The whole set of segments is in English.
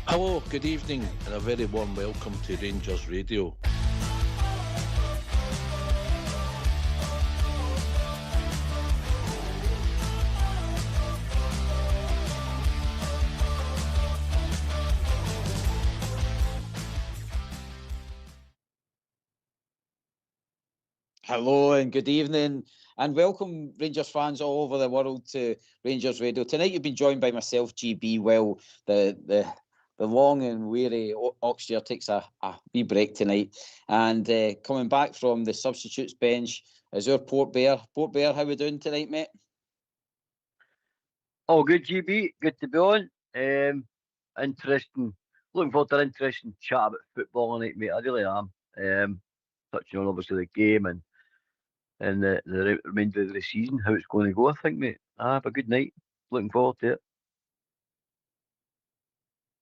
Hello, good evening, and a very warm welcome to Rangers Radio. Hello and good evening, and welcome Rangers fans all over the world to Rangers Radio. Tonight you've been joined by myself, GB. Well, the long and weary Oxford takes a wee break tonight, and coming back from the substitutes bench is our Port Bear. Port Bear, how we doing tonight, mate? All good, GB. Good to be on. Interesting. Looking forward to an interesting chat about football tonight, mate. I really am. Touching on obviously the game and the remainder of the season, how it's going to go, I think, mate. Have a good night. Looking forward to it.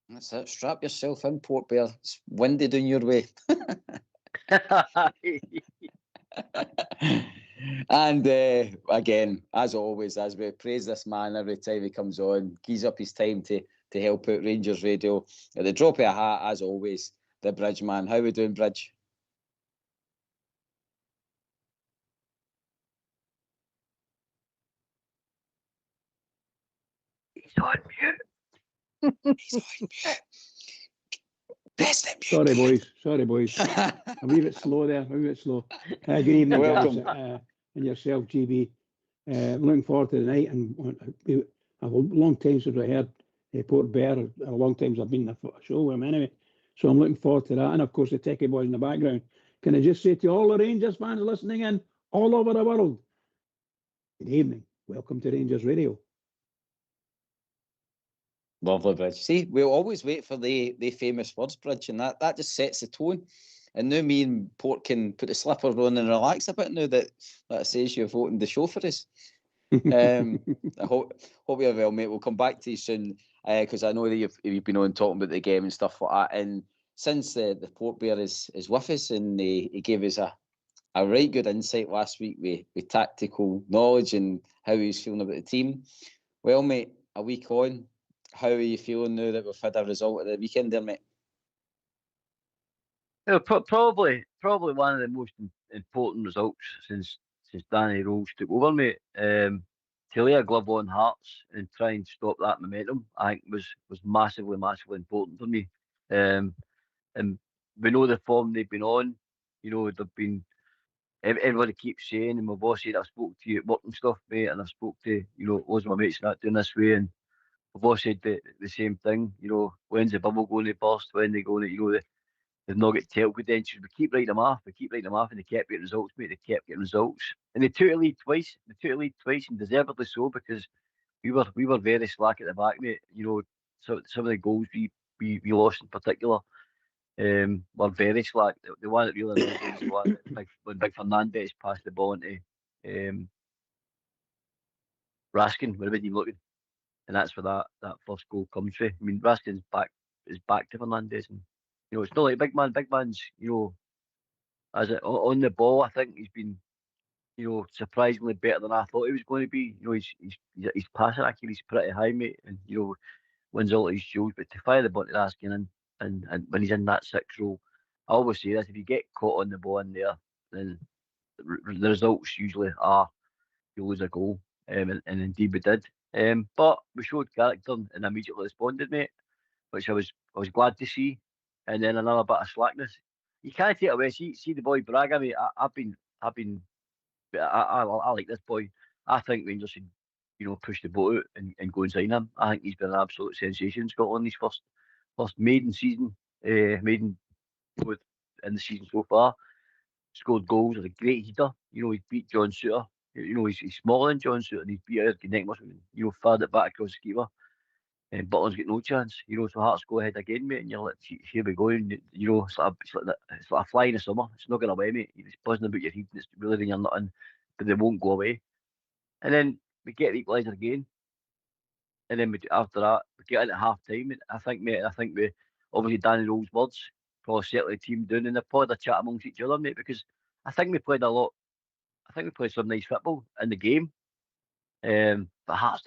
That's it. Strap yourself in, Port Bear. It's windy down your way. And again, as always, as we praise this man every time he comes on, gives up his time to help out Rangers Radio. At the drop of a hat, as always, the Bridge man. How we doing, Bridge? He's on mute. He's on mute. Best in mute. Sorry, boys. A wee bit slow there. Good evening, welcome. Guys, and yourself, GB. Looking forward to the night, and a long time since I heard Port Bear. A long time since I've been on a show with him anyway. So I'm looking forward to that, and of course the techie boys in the background. Can I just say to all the Rangers fans listening in all over the world, good evening. Welcome to Rangers Radio. Lovely, Bridge. See, we'll always wait for the famous words, Bridge, and that just sets the tone. And now me and Port can put the slippers on and relax a bit now that says you're voting the show for us. I hope you're well, mate. We'll come back to you soon because I know that you've been on talking about the game and stuff like that. And since the Port Bear is with us, and he gave us a right good insight last week with tactical knowledge and how he's feeling about the team. Well, mate, a week on, how are you feeling now that we've had a result at the weekend there, mate? Probably one of the most important results since Danny Rose took over, mate. To lay a glove on Hearts and try and stop that momentum, I think was massively important for me. And we know the form they've been on. You know, they've been. Everybody keeps saying, and my boss said, I spoke to you at work and stuff, mate, and I spoke to loads of my mates not doing this way, and my boss said the same thing. You know, when's the bubble going to burst? When they going to, they've not got tail credentials. We keep writing them off, and they kept getting results, mate. They kept getting results, and they took a lead twice. And deservedly so, because we were very slack at the back, mate. You know, so some of the goals we lost in particular were very slack. The one that really was the one when Big Fernandez passed the ball into Raskin, when everybody looking, and that's where that first goal comes from. I mean, Raskin's back to Fernandez, and it's not like big man's, as on the ball, I think he's been, surprisingly better than I thought he was going to be. His passing accuracy is pretty high, mate, and wins all his duels. But to fire the ball to Raskin and when he's in that 6 role, I always say this: if you get caught on the ball in there, then the results usually are you lose a goal, and indeed we did. But we showed character and immediately responded, mate, which I was glad to see. And then another bit of slackness. You can't take away. See the boy Braga, mate. I like this boy. I think Rangers should, push the boat out and go and sign him. I think he's been an absolute sensation in Scotland. His first maiden season, in the season so far. Scored goals. Is a great heater. He's beat John Souttar. He's smaller than John Souttar, and he's beat out neck muscle. Fired it back across the keeper. And Butler's got no chance, so Hearts go ahead again, mate, and you're like, here we go. And, it's like a fly in the summer. It's not going away, mate. It's buzzing about your head, and it's really when you're nothing, but they won't go away. And then we get the equaliser again, and then after that we get into half time. And I think we obviously Danny Rowe's words probably settled the team down, and they've probably had a chat amongst each other, mate, because I think we played a lot. I think we played some nice football in the game. But Hearts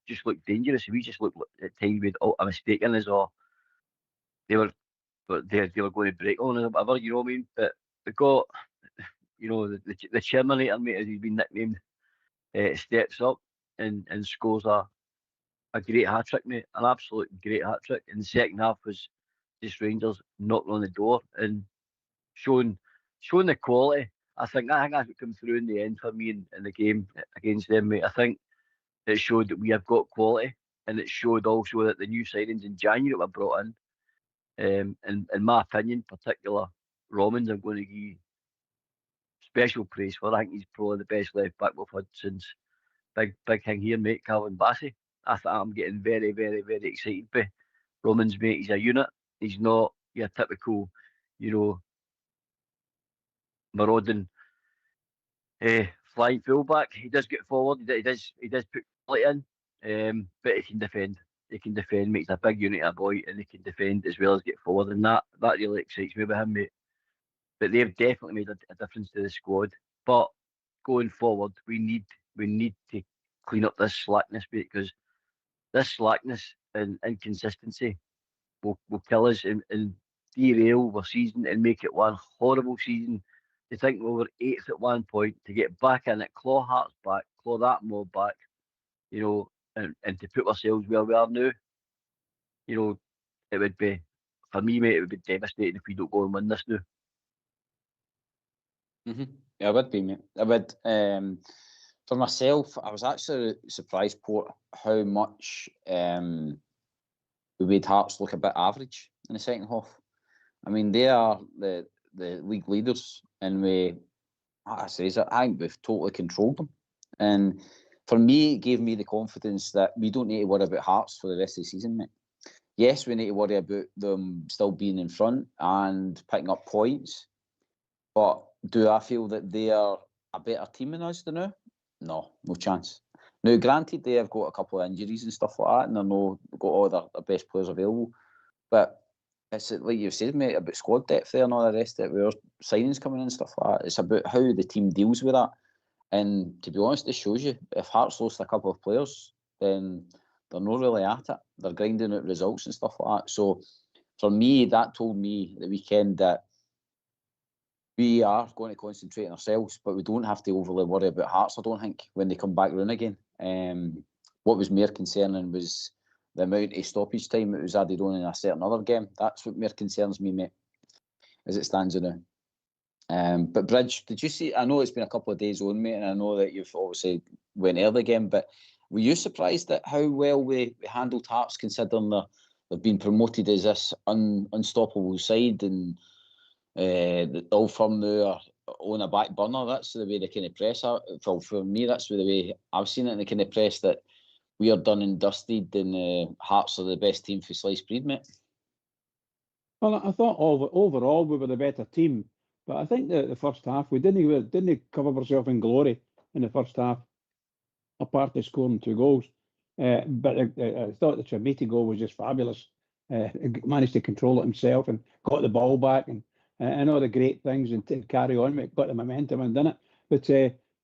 just looked dangerous. We just looked at times with a mistake in us, or they were, but they were going to break on us or whatever. You know what I mean? But we got, you know, the Terminator, mate, as he's been nicknamed, steps up and scores a great hat trick, mate. An absolute great hat trick. And the second half was just Rangers knocking on the door and showing the quality. I think that's what came through in the end for me in the game against them, mate. I think it showed that we have got quality, and it showed also that the new signings in January were brought in. And in my opinion, particular Romans, I'm going to give special praise for. I think he's probably the best left back we've had since big thing here, mate, Calvin Bassey. I'm getting very, very, very excited by Romans, mate. He's a unit. He's not your typical, you know, marauding flying fullback. He does get forward. He does put quality in, but he can defend. He can defend, mate. He's a big unit, a boy, and he can defend as well as get forward, and that really excites me about him, mate. But they've definitely made a difference to the squad. But going forward, we need to clean up this slackness, mate, because this slackness and inconsistency will kill us and derail our season and make it one horrible season. To think we were 8th at one point, to get back in it, claw Hearts back, claw that mob back, you know, and to put ourselves where we are now, you know, it would be, for me, mate, it would be devastating if we don't go and win this now. Yeah, I would be, mate. I would. For myself, I was actually surprised, Port, how much we made Hearts look a bit average in the second half. I mean, they are the league leaders, and I think we've totally controlled them. And for me, it gave me the confidence that we don't need to worry about Hearts for the rest of the season, mate. Yes, we need to worry about them still being in front and picking up points, but do I feel that they are a better team than us now? No chance. Now, granted, they have got a couple of injuries and stuff like that, and they've got all their best players available. But it's like you've said, mate, about squad depth there and all the rest of it, with our signings coming in and stuff like that. It's about how the team deals with that. And to be honest, it shows you, if Hearts lost a couple of players, then they're not really at it. They're grinding out results and stuff like that. So for me, that told me the weekend that we are going to concentrate on ourselves, but we don't have to overly worry about Hearts, I don't think, when they come back round again. What was more concerning was the amount of stoppage time that was added on in a certain other game. That's what more concerns me, mate, as it stands now. But Bridge, did you see? I know it's been a couple of days on, mate, and I know that you've obviously went early again, but were you surprised at how well we handled Hearts, considering they've been promoted as this unstoppable side, and all from now are on a back burner? That's the way they kind of press out. For me, that's the way I've seen it in the kind of press, that we are done and dusted, and Hearts are the best team for sliced bread, mate. Well, I thought overall we were the better team, but I think the first half we didn't cover ourselves in glory in the first half, apart from scoring 2 goals. But I thought the Trimiti goal was just fabulous. He managed to control it himself and got the ball back and all the great things, and to carry on, mate, got the momentum and done it. But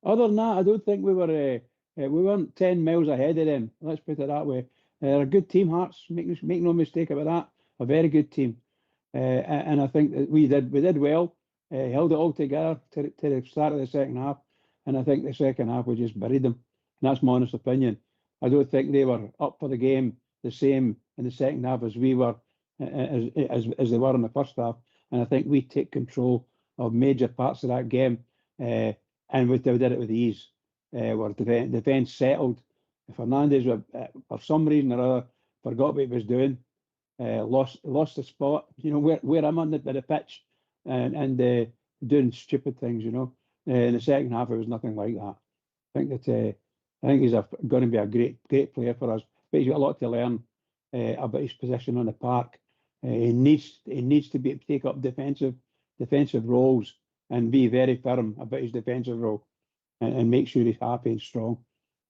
other than that, I don't think we weren't 10 miles ahead of them. Let's put it that way. They're a good team, Hearts. Make no mistake about that. A very good team. And I think that we did well. Held it all together to the start of the second half, and I think the second half we just buried them. And that's my honest opinion. I don't think they were up for the game the same in the second half as we were, as they were in the first half. And I think we take control of major parts of that game, and we did it with ease. Our defence settled. Fernandez, for some reason or other, forgot what he was doing. Lost the spot. You know where I'm on the pitch, and doing stupid things. You know, in the second half it was nothing like that. I think he's going to be a great player for us, but he's got a lot to learn about his position on the park. He needs to take up defensive roles and be very firm about his defensive role, and make sure he's happy and strong.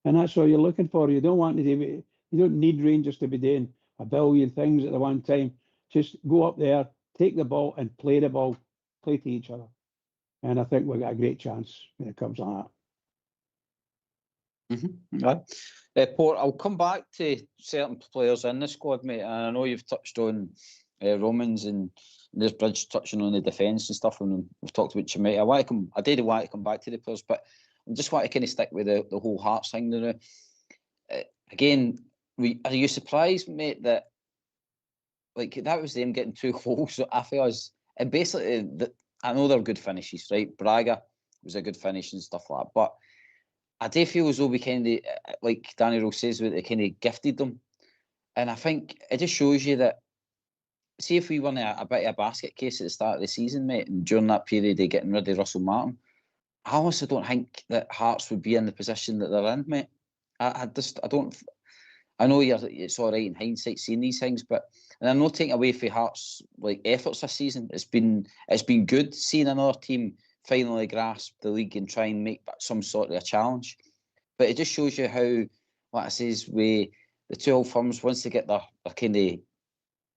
And that's what you're looking for. You don't need Rangers to be doing a billion things at the one time. Just go up there, take the ball, and play the ball, play to each other. and I think we've got a great chance when it comes to that. Port, I'll come back to certain players in the squad, mate. And I know you've touched on Romans, and there's Bridge touching on the defence and stuff, and we've talked about Jamaica. I did want to come back to the players, but I just want to kind of stick with the whole Hearts thing now. Again, are you surprised, mate, that like that was them getting 2 goals after us? And basically, I know they're good finishes, right? Braga was a good finish and stuff like that, but I do feel as though we kind of, like Danny Rose says, they kind of gifted them. And I think it just shows you that, see if we won a bit of a basket case at the start of the season, mate, and during that period of getting rid of Russell Martin, I honestly don't think that Hearts would be in the position that they're in, mate. I don't. I know it's all right in hindsight seeing these things, but and I'm not taking away from Hearts' like efforts this season. It's been good seeing another team finally grasp the league and try and make some sort of a challenge. But it just shows you how, like I says, with the 2 old firms, once they get their kind of,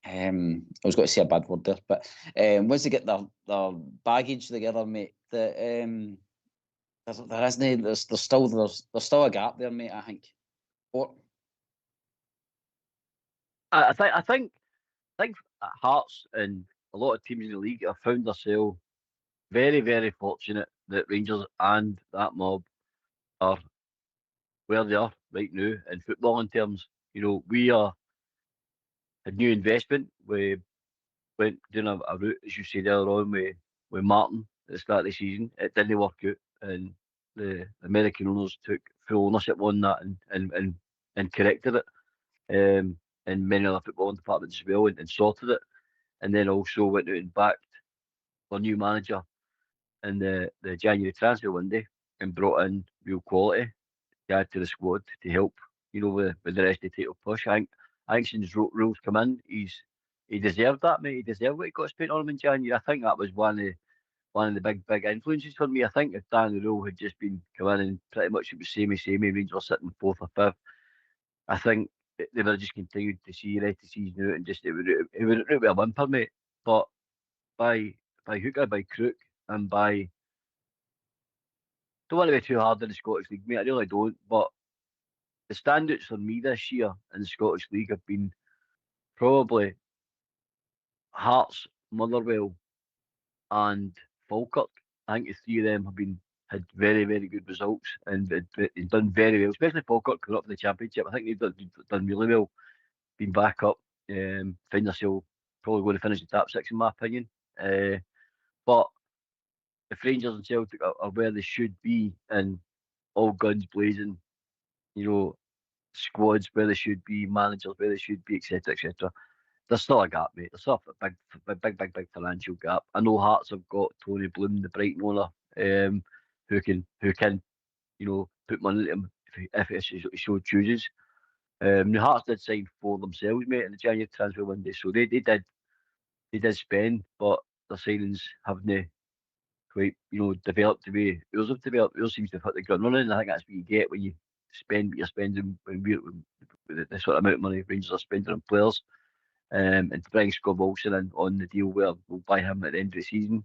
I was going to say a bad word there, but once they get their baggage together, mate, there's still a gap there, mate. I think. What? I think Hearts and a lot of teams in the league have found themselves very, very fortunate that Rangers and that mob are where they are right now in footballing terms. We are a new investment. We went down a route, as you said earlier on, with Martin at the start of the season. It didn't work out, and the American owners took full ownership on that and corrected it. And many other footballing departments as well, and sorted it. And then also went out and backed our new manager in the January transfer window and brought in real quality to add to the squad to help, with the rest of the title push. I think since rules come in, he deserved that, mate. He deserved what he got spent on him in January. I think that was one of the big influences for me. I think if Dan Rule had just been coming in and pretty much it was samey, Rangers were sitting 4th or 5th, I think they would have just continued to see the rest of the season out and just it would be a whimper, mate. But by hook or by crook, and by, don't want to be too hard in the Scottish League, mate. I really don't. But the standouts for me this year in the Scottish League have been probably Hearts, Motherwell, and Falkirk. I think the 3 of them had very, very good results and they've done very well, especially Falkirk coming up for the Championship. I think they've done really well, been back up, find themselves probably going to finish the top 6 in my opinion. But if Rangers and Celtic are where they should be and all guns blazing, squads where they should be, managers where they should be, etc., etc., there's still a gap, mate. There's still a big financial gap. I know Hearts have got Tony Bloom, the Brighton owner, who can put money into him if he so chooses. The Hearts did sign 4 themselves, mate, in the January transfer window, so they did spend, but their signings haven't quite developed the way ours have developed. Ours seems to have hit the ground running. I think that's what you get when you spend what you're spending when the sort of amount of money Rangers are spending on players. And to bring Scott Wilson in on the deal where we'll buy him at the end of the season,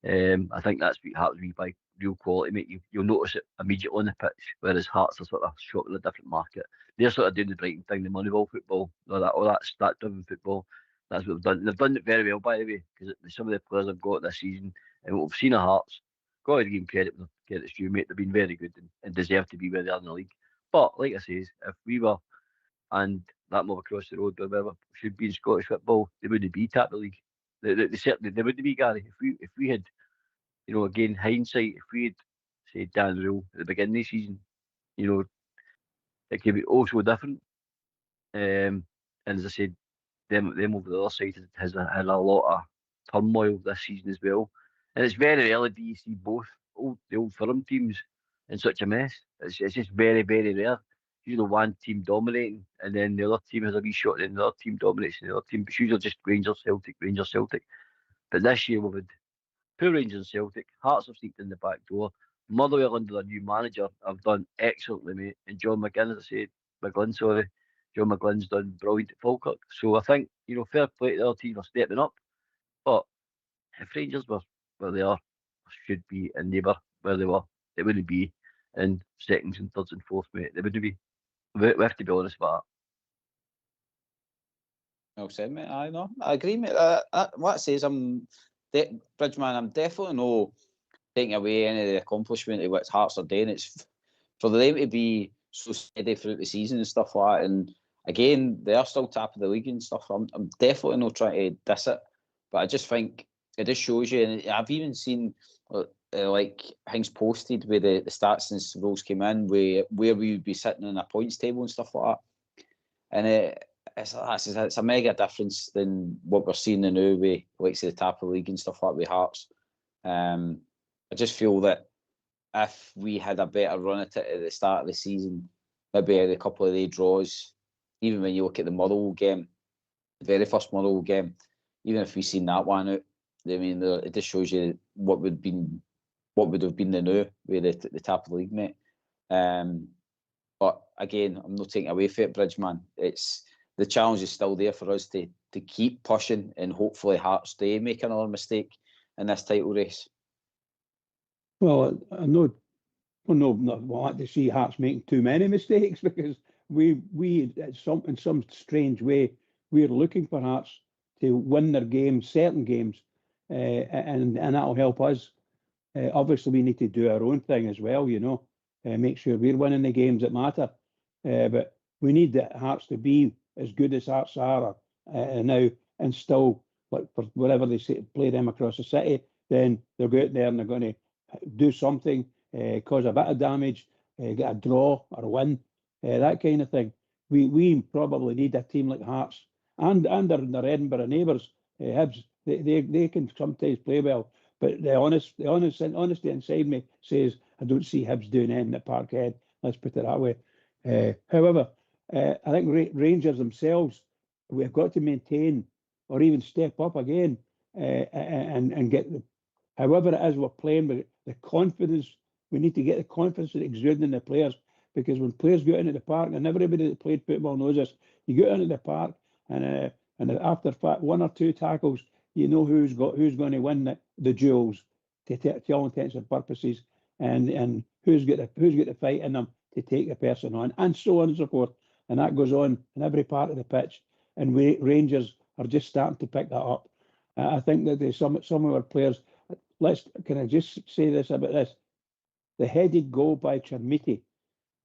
I think that's what happens when you buy real quality, mate. You'll notice it immediately on the pitch, whereas Hearts are sort of shot in a different market. They're sort of doing the Brighton thing, the Moneyball football, all that stat-driven football. That's what they've done. They've done it very well, by the way, because some of the players I've got this season and what we've seen at Hearts, got to give them credit's due, mate. They've been very good and deserve to be where they are in the league. But like I say, if we were and that mob across the road or whatever should be in Scottish football, they wouldn't be top the league. They certainly they wouldn't be, Gary. If we had, again hindsight, if we had say Dan Rule at the beginning of the season, it could be also different. And as I said, them over the other side has had a lot of turmoil this season as well. And it's very rarely do you see both the old firm teams in such a mess. It's just very, very rare. Usually one team dominating and then the other team has a wee shot and the other team dominates and the other team. It's usually just Rangers Celtic. But this year we've had 2 Rangers and Celtic. Hearts have sneaked in the back door. Motherwell under their new manager have done excellently, mate. And John McGlynn's done brilliant at Falkirk. So I think, fair play to the other team for stepping up. But if Rangers were where they are, should be, and they were where they were. They wouldn't be in seconds and thirds and fourth, mate. They wouldn't be. We have to be honest about Well said, mate. I know. I agree, mate. What it says, Bridgeman, I'm definitely no taking away any of the accomplishment of what Hearts are doing. It's for them to be so steady throughout the season and stuff like that. And again, they are still top of the league and stuff. I'm definitely not trying to diss it, but I just think it just shows you. And I've even seen like things posted with the stats since Rose came in, where we would be sitting on a points table and stuff like that. And it's a mega difference than what we're seeing now with like say the top of the league and stuff like that with Hearts. I just feel that if we had a better run at it at the start of the season, maybe a couple of the draws, even when you look at the Motherwell game, the very first Motherwell game, even if we seen that one out, I mean, it just shows you what would have been the now with the top of the league, mate. But again, I'm not taking away from it, Bridgeman. It's the challenge is still there for us to keep pushing, and hopefully Hearts do make another mistake in this title race. Well, I know, not like to see Hearts making too many mistakes, because we in some strange way, we're looking for Hearts to win their games, certain games, and that'll help us. Obviously, we need to do our own thing as well, make sure we're winning the games that matter. But we need the Hearts to be as good as Hearts are now, and still, like, for whatever they say, play them across the city, then they'll go out there and they're going to do something, cause a bit of damage, get a draw or a win, that kind of thing. We probably need a team like Hearts and their Edinburgh neighbours, Hibs. They can sometimes play well, but the honesty inside me says I don't see Hibs doing anything at Parkhead. Let's put it that way. However, I think Rangers themselves, we've got to maintain or even step up again, and get however it is we're playing, with the confidence. We need to get the confidence that exuding in the players, because when players get into the park, and everybody that played football knows this, you get into the park and after one or two tackles, you know who's going to win the duels to all intents and purposes, and who's got the fight in them to take the person on, and so on and so forth. And that goes on in every part of the pitch. And Rangers are just starting to pick that up. I think that some of our players. Can I just say this about this? The headed goal by Chermiti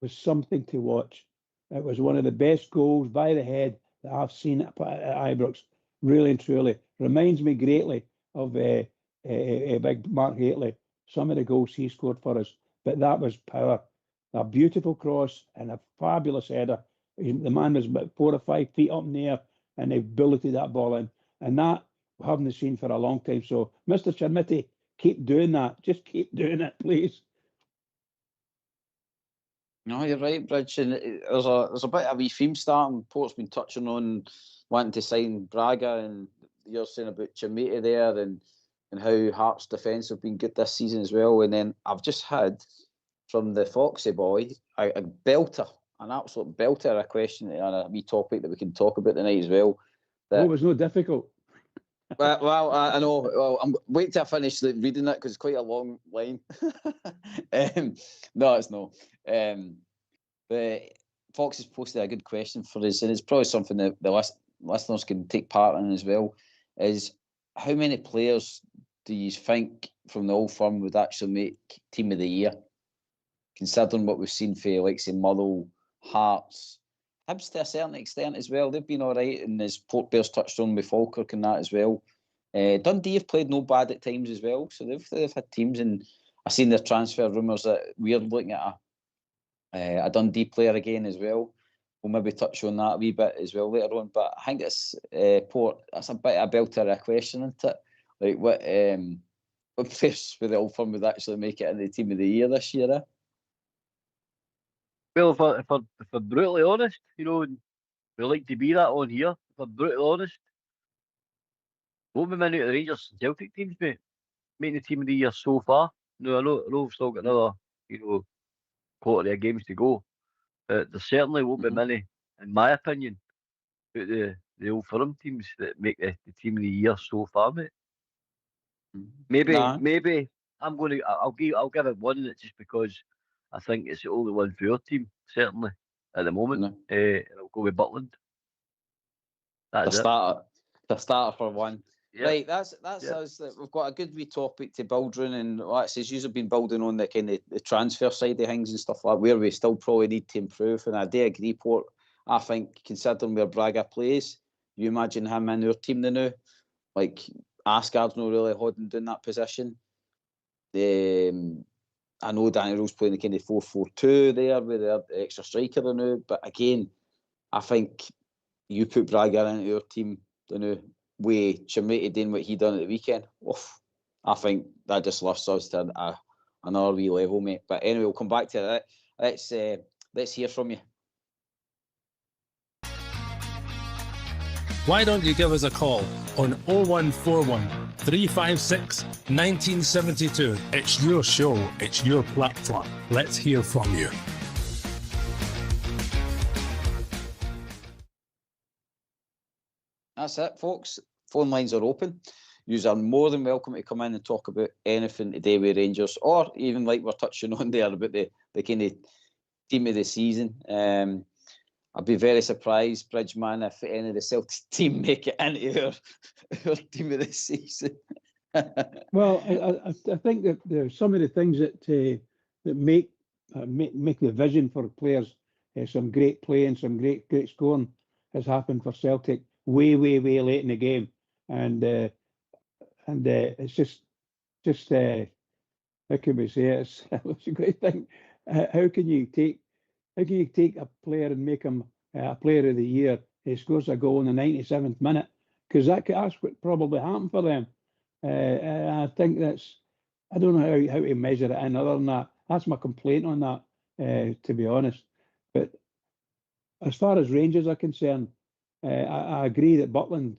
was something to watch. It was one of the best goals by the head that I've seen at Ibrox. Really and truly, reminds me greatly of big Mark Haitley. Some of the goals he scored for us, but that was power. A beautiful cross and a fabulous header. The man was about 4 or 5 feet up in the air, and they bulleted that ball in, and that we haven't seen for a long time. So, Mr. Chermiti, keep doing that. Just keep doing it, please. No, you're right, Bridge. And there's a bit of a wee theme starting. Port's been touching on wanting to sign Braga, and you're saying about Chermiti there, and how Hearts' defence have been good this season as well. And then I've just had from the Foxy boy a belter, an absolute belter, a question and a wee topic that we can talk about tonight as well. It was no difficult. Well, I know. Well, I'm wait till I finish reading it because it's quite a long line. No, it's not. But Fox has posted a good question for us, and it's probably something that the listeners can take part in as well. Is how many players do you think from the Old Firm would actually make Team of the Year, considering what we've seen for, like, say, Motherwell, Hearts, Hibs to a certain extent as well? They've been all right, and as Port Bears touched on with Falkirk and that as well. Dundee have played no bad at times as well, so they've had teams, and I've seen their transfer rumours that we're looking at a Dundee player again as well. We'll maybe touch on that a wee bit as well later on, but I think it's Port. That's a bit of a belter of a question, isn't it? Like what players with the Old Firm would actually make it in the Team of the Year this year? Well, if I'm brutally honest, we like to be that on here. If I'm brutally honest, won't be many of the Rangers and Celtic teams, mate, making the Team of the Year so far. No, I know we've still got another, quarter of games to go. But there certainly won't be many, in my opinion, out the Old Firm teams that make the Team of the Year so far, mate. Maybe I'll give it one, just because I think it's the only one for your team, certainly at the moment. No. And I'll go with Butland. The That's it. starter for one. Yep. Right, that's Yep. us. We've got a good wee topic to build on, and like I says, you've been building on the kind of the transfer side of things and stuff like that, where we still probably need to improve. And I do agree, Port. I think considering where Braga plays, you imagine him in our team now. Like Asgard's not really holding down that position. I know Danny Rose playing the kind of 4-4-2 there with the extra striker now, but again, I think you put Braga into your team, with Chimete doing what he done at the weekend. Oof, I think that just lifts us to another wee level, mate. But anyway, we'll come back to that. Let's hear from you. Why don't you give us a call on 0141 356 1972? It's your show, it's your platform. Let's hear from you. That's it, folks. Phone lines are open. You are more than welcome to come in and talk about anything today with Rangers, or even like we're touching on there about the kind of team of the season. I'd be very surprised, Bridgeman, if any of the Celtic team make it into our team of the season. Well, I think that there's some of the things that make the vision for players, some great play and some great scoring has happened for Celtic way late in the game, and it's just how can we say it? It's a great thing. How can you take a player and make him a player of the year? He scores a goal in the 97th minute, because that's what probably happened for them. I think I don't know how to measure it in other than that. That's my complaint on that, to be honest. But as far as Rangers are concerned, I agree that Butland's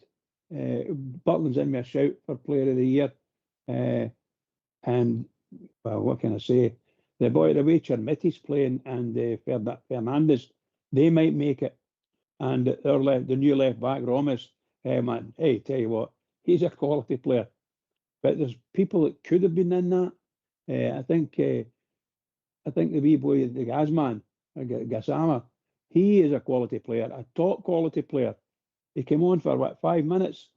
in my shout for player of the year. And, well, what can I say? The way Chermiti's playing and Fernandes, they might make it. And the new left back, Romas, man, hey, tell you what, he's a quality player. But there's people that could have been in that. I think the wee boy, the Gazman, Gassama, he is a quality player, a top quality player. He came on for 5 minutes?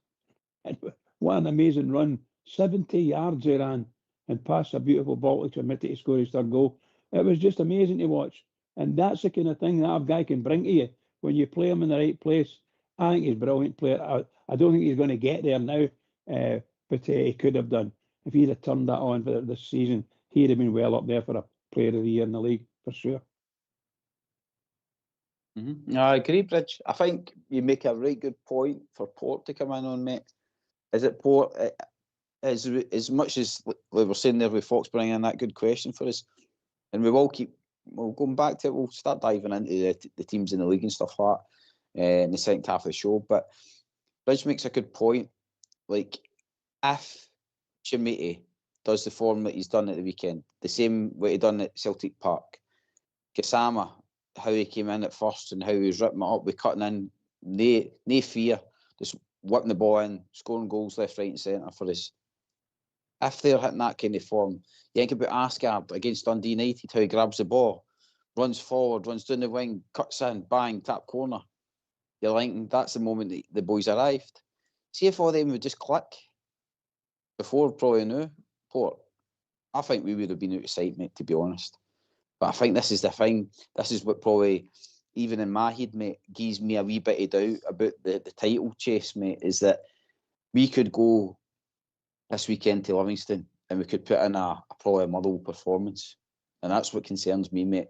And what an amazing run. 70 yards he ran and passed a beautiful ball to Chimete to score his third goal. It was just amazing to watch. And that's the kind of thing that a guy can bring to you when you play him in the right place. I think he's a brilliant player. I don't think he's going to get there now, but he could have done. If he'd have turned that on for this season, he'd have been well up there for a player of the year in the league, for sure. No, I agree, Bridge. I think you make a right good point for Port to come in on, mate. Is it Port? As much as we were saying there with Fox bringing in that good question for us, and we'll going back to it, we'll start diving into the teams in the league and stuff like that in the second half of the show. But Bridge makes a good point. Like, if Chimete does the form that he's done at the weekend, the same way he done at Celtic Park, Gassama, how he came in at first and how he was ripping it up with cutting in, no fear, just whipping the ball in, scoring goals left, right and centre for us. If they're hitting that kind of form, you think about Asgard against Dundee United, how he grabs the ball, runs forward, runs down the wing, cuts in, bang, tap corner. You're thinking that's the moment that the boys arrived. See if all them would just click before probably now, Port, I think we would have been out of sight, mate, to be honest. But I think this is the thing. This is what probably, even in my head, mate, gives me a wee bit of doubt about the title chase, mate, is that we could go this weekend to Livingston and we could put in probably a muddle performance. And that's what concerns me, mate.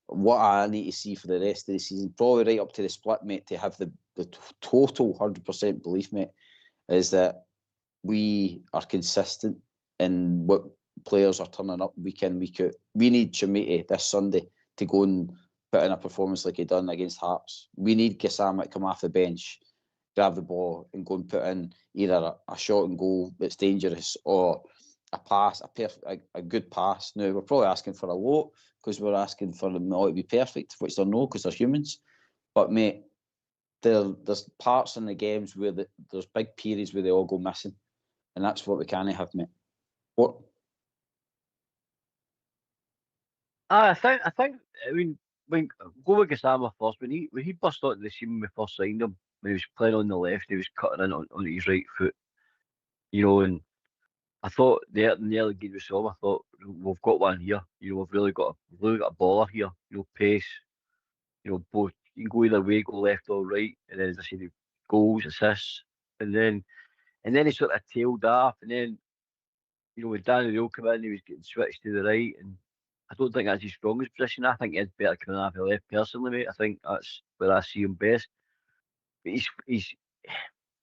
What I need to see for the rest of the season, probably right up to the split, mate, to have the total 100% belief, mate, is that we are consistent in what players are turning up week in, week out. We need Chimete this Sunday to go and put in a performance like he done against Hearts. We need Gassama to come off the bench, grab the ball and go and put in either a shot and goal that's dangerous or a pass, a good pass. Now, we're probably asking for a lot because we're asking for them all to be perfect, which they're not because they're humans. But, mate, there's parts in the games where there's big periods where they all go missing. And that's what we can't have, mate. What? I think. I mean, when go with Gassama first. When he burst onto the scene when we first signed him, when he was playing on the left, he was cutting in on his right foot. And I thought in the early game we saw him, I thought we've got one here. We've really got a baller here. Pace. Both you can go either way, go left or right, and then as I said, goals, assists, and then he sort of tailed off, and then with Danny Rowe come in, he was getting switched to the right, and I don't think that's his strongest position. I think he's better coming off the left personally, mate. I think that's where I see him best. But he's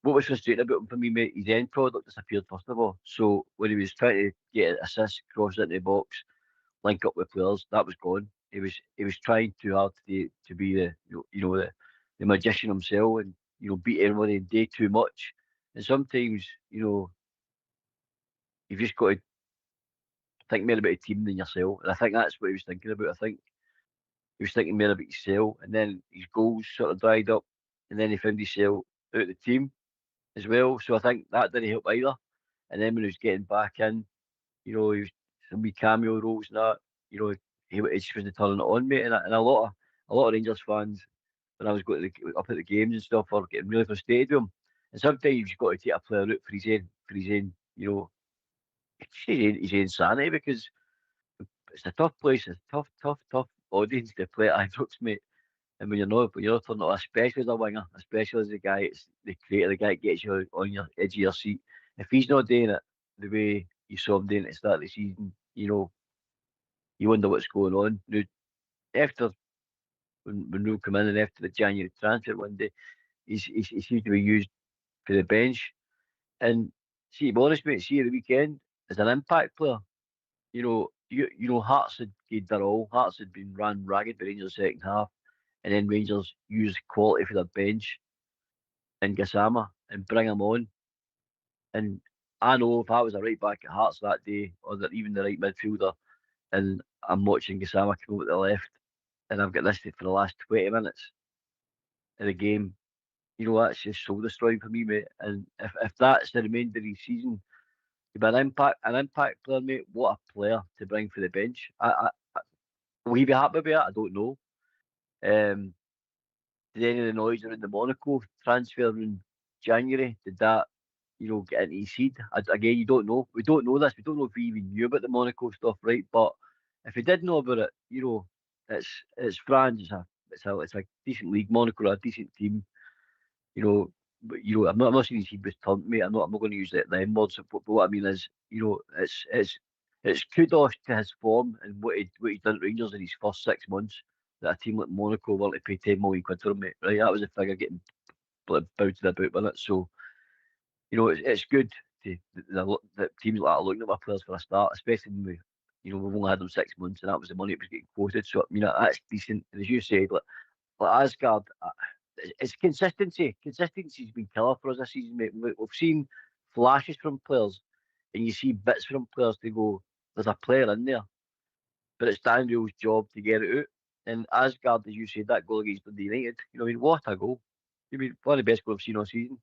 what was frustrating about him for me, mate, his end product disappeared first of all. So when he was trying to get assists, cross into the box, link up with players, that was gone. He was trying too hard to be the magician himself, and beat everybody and do too much. And sometimes you've just got to think more about a team than yourself. And I think that's what he was thinking about. I think he was thinking more about himself, and then his goals sort of dried up, and then he found himself out of the team as well. So I think that didn't help either. And then when he was getting back in, he was some wee cameo roles and that, he just wasn't turning it on, mate. And a lot of Rangers fans, when I was going up at the games and stuff, were getting really frustrated with him. And sometimes you've got to take a player out for his own, his own sanity, because it's a tough place, it's a tough audience to play at Ibrox, mate. And when you're not turning on, especially as a winger, especially as the guy, it's the creator, the guy that gets you on your edge of your seat. If he's not doing it the way you saw him doing it at the start of the season, you wonder what's going on. Now, after when Rule come in and after the January transfer window, he seems to be used for the bench. And see, to be honest, mate, see the weekend as an impact player. Hearts had gave their all. Hearts had been ran ragged by Rangers second half, and then Rangers used quality for their bench in Gassama and bring him on. And I know if I was a right back at Hearts that day, or even the right midfielder, and I'm watching Gassama come over to the left, and I've got this for the last 20 minutes of the game, that's just soul destroying for me, mate. And if that's the remainder of the season, you've been an impact player, mate. What a player to bring for the bench. Will he be happy with it? I don't know. Did any of the noise around the Monaco transfer in January, did that, get into his head? Again, you don't know. We don't know this. We don't know if he even knew about the Monaco stuff, right? But if he did know about it, it's France. It's a decent league. Monaco are a decent team. But I'm not saying he was turned, mate. I'm not going to use the M words. But what I mean is, it's kudos to his form and what he's done at Rangers in his first 6 months. That a team like Monaco were to pay 10 million quid for him, mate. Right, that was a figure getting bouted about, wasn't it? So, it's good that teams like that are looking at my players for a start, especially when we've only had them 6 months and that was the money that was getting quoted. So, that's decent. And as you said, like Asgard, it's consistency. Consistency's been killer for us this season, mate. We've seen flashes from players, and you see bits from players to go, there's a player in there, but it's Daniel's job to get it out. And Asgard, as you said, that goal against Dundee United, what a goal! One of the best goals I've seen all season,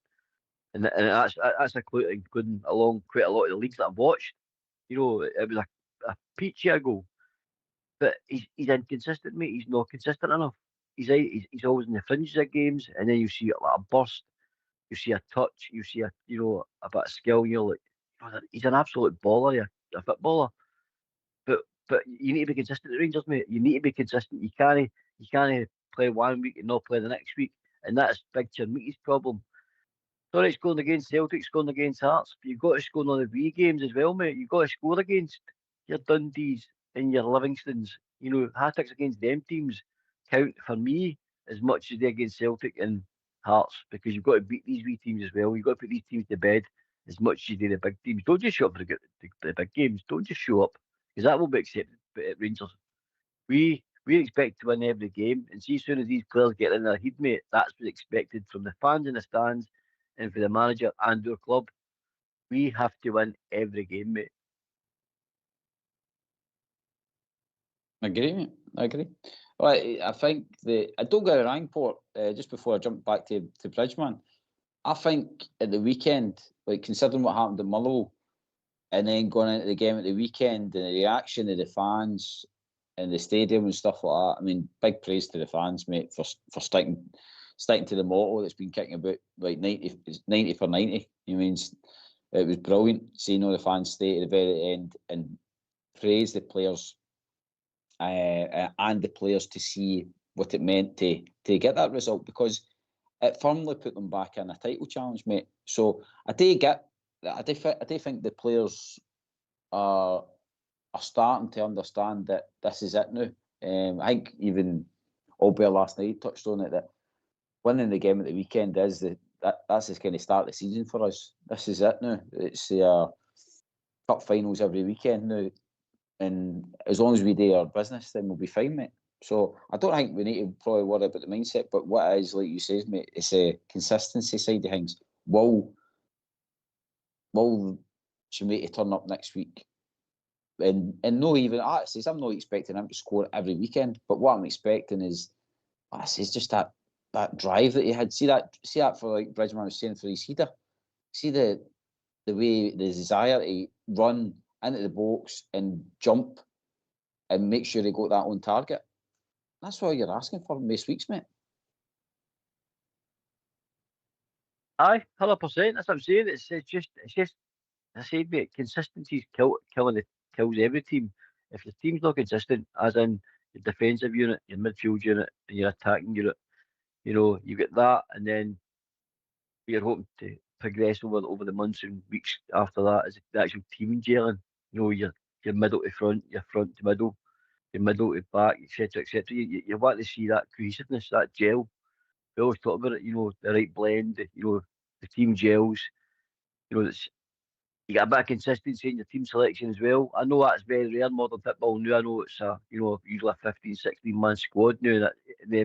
and that's including along quite a lot of the leagues that I've watched. It was a peachy goal, but he's inconsistent, mate. He's not consistent enough. He's always in the fringes of games, and then you see like a burst, you see a touch, you see a bit of skill. You're like, he's an absolute baller, a footballer. But you need to be consistent at Rangers, mate. You need to be consistent. You can't play 1 week and not play the next week, and that's Big Chermiti's problem. Sorry, scoring against Celtic, scoring against Hearts, but you've got to score on the wee games as well, mate. You've got to score against your Dundees and your Livingstons. Hat-tricks against them teams count for me as much as they against Celtic and Hearts, because you've got to beat these wee teams as well. You've got to put these teams to bed as much as you do the big teams. Don't just show up for the big games. Don't just show up, because that will be accepted. But at Rangers, we expect to win every game, and see, as soon as these players get in their head, mate, that's what's expected from the fans in the stands and for the manager and our club. We have to win every game, mate. I agree, mate. I agree. Well, I think I don't get a wrong, Port. Just before I jump back to Bridgeman, I think at the weekend, like considering what happened at Motherwell, and then going into the game at the weekend, and the reaction of the fans, the stadium and stuff like that. I mean, big praise to the fans, mate, for sticking to the motto that's been kicking about like 90 for 90. I mean, it was brilliant seeing all the fans stay to the very end and praise the players and the players to see what it meant to get that result, because it firmly put them back in a title challenge, mate. So I do think the players are starting to understand that this is it now. I think even Albert last night touched on it, that winning the game at the weekend is that's the kind of start the season for us. This is it now. It's cup finals every weekend now, and as long as we do our business, then we'll be fine, mate. So I don't think we need to probably worry about the mindset, but what it is, like you say, mate, it's a consistency side of things. Will Jamaica turn up next week? And no, even I'm not expecting him to score every weekend, but what I'm expecting is just that drive that he had. See that for, like Bridgman was saying, for his header. See the way, the desire to run into the box and jump and make sure he got that on target. That's what you're asking for most weeks, mate. Aye, 100%. That's what I'm saying. It's just. I said, mate, consistency kills every team. If your team's not consistent, as in your defensive unit, your midfield unit, and your attacking unit, you get that, and then you're hoping to progress over the months and weeks after that is the actual team gelling. Your middle to front, your front to middle, your middle to back, etc., etc. You want to see that cohesiveness, that gel. We always talk about it. The right blend. The team gels. That's. You get a bit of consistency in your team selection as well. I know that's very rare in modern football now. I know it's usually a 15, 16-man squad now that you're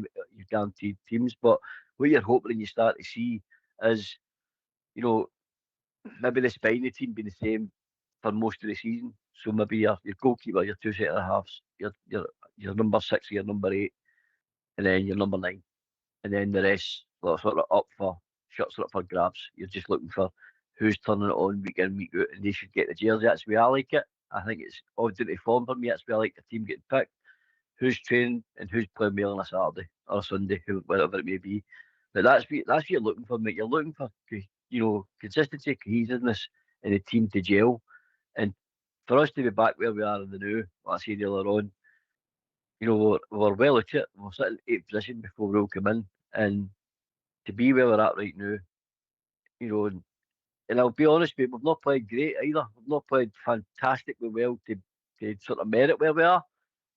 guaranteed teams. But what you're hoping you start to see is, maybe the spine of the team being the same for most of the season. So maybe your goalkeeper, your two centre halves, your number 6 or your number 8, and then your number 9, and then the rest sort of up for grabs. You're just looking for who's turning it on week in, week out, and they should get the jersey. That's the way I like it. I think it's all down to form for me. That's where I like the team getting picked. Who's training and who's playing well on a Saturday or a Sunday, whatever it may be. But that's what you're looking for, mate. You're looking for consistency, cohesiveness in the team to gel. And for us to be back where we are in the now, like I said earlier on, we're well at it. We're sitting in 8th position before we all come in. And to be where we're at right now, and I'll be honest, mate, we've not played great either. We've not played fantastically well to sort of merit where we are.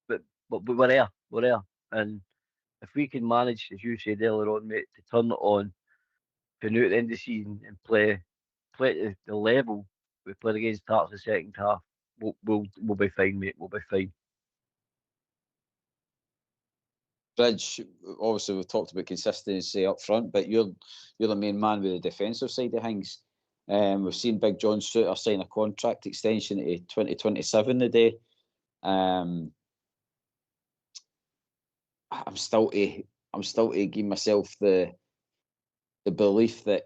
But we're there. We're there. And if we can manage, as you said earlier on, mate, to turn it on, to now at the end of the season and play at the level we played against Hearts in the second half, we'll be fine, mate. We'll be fine. Bridge, obviously we've talked about consistency up front, but you're the main man with the defensive side of things. We've seen Big John Souttar sign a contract extension to 2027 today. I'm still to give myself the belief that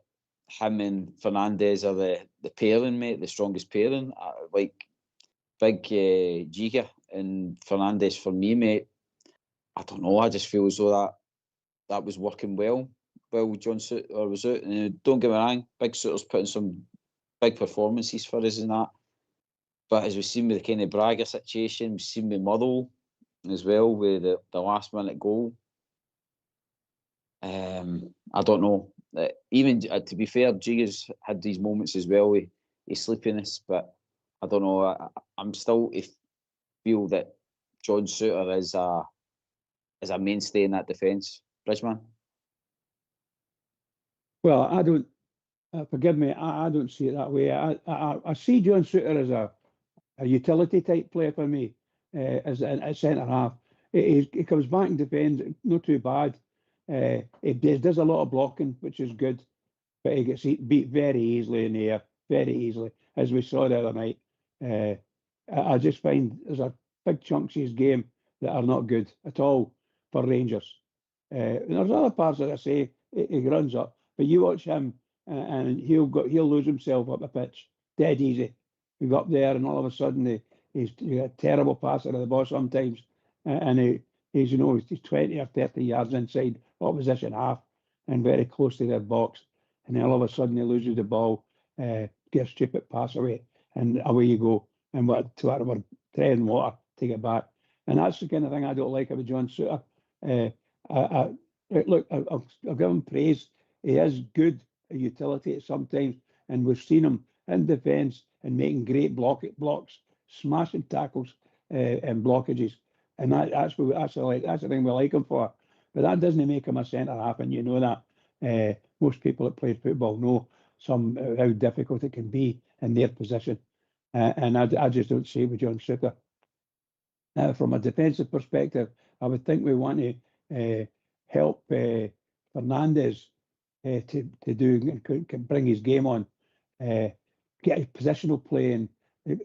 him and Fernandez are the pairing, mate, the strongest pairing. Like Big Giga and Fernandez for me, mate. I don't know. I just feel as though that was working well. John Souttar was out, and don't get me wrong, Big Souttar's putting some big performances for us and that. But as we've seen with the kind of Braga situation, we've seen with Motherwell as well with the last minute goal. I don't know. Even to be fair, Giga's had these moments as well with his sleepiness, but I don't know. I'm still feel that John Souttar is a mainstay in that defence, Bridgman. Well, I don't. Forgive me, I don't see it that way. I see John Souttar as a utility type player for me, as a centre half. He comes back and defends, not too bad. He does a lot of blocking, which is good, but he gets beat very easily in the air, very easily, as we saw the other night. I just find there's a big chunks of his game that are not good at all for Rangers. And there's other parts, as I say, he runs up, but you watch him and he'll lose himself up the pitch, dead easy. We go up there and all of a sudden he's a terrible passer of the ball sometimes, and he's, you know, he's 20 or 30 yards inside opposition half and very close to their box, and then all of a sudden he loses the ball, gets stupid pass away, and away you go, and we're treading water to get back. And that's the kind of thing I don't like about John Souttar. Look, I'll give him praise. He is good at utility at sometimes, and we've seen him in defence and making great blocks, smashing tackles and blockages, and that's the thing we like him for. But that doesn't make him a centre half, and you know that. Most people that play football know how difficult it can be in their position, and I just don't see it with John Souttar. From a defensive perspective, I would think we want to help Fernandez to do can bring his game on, get his positional play and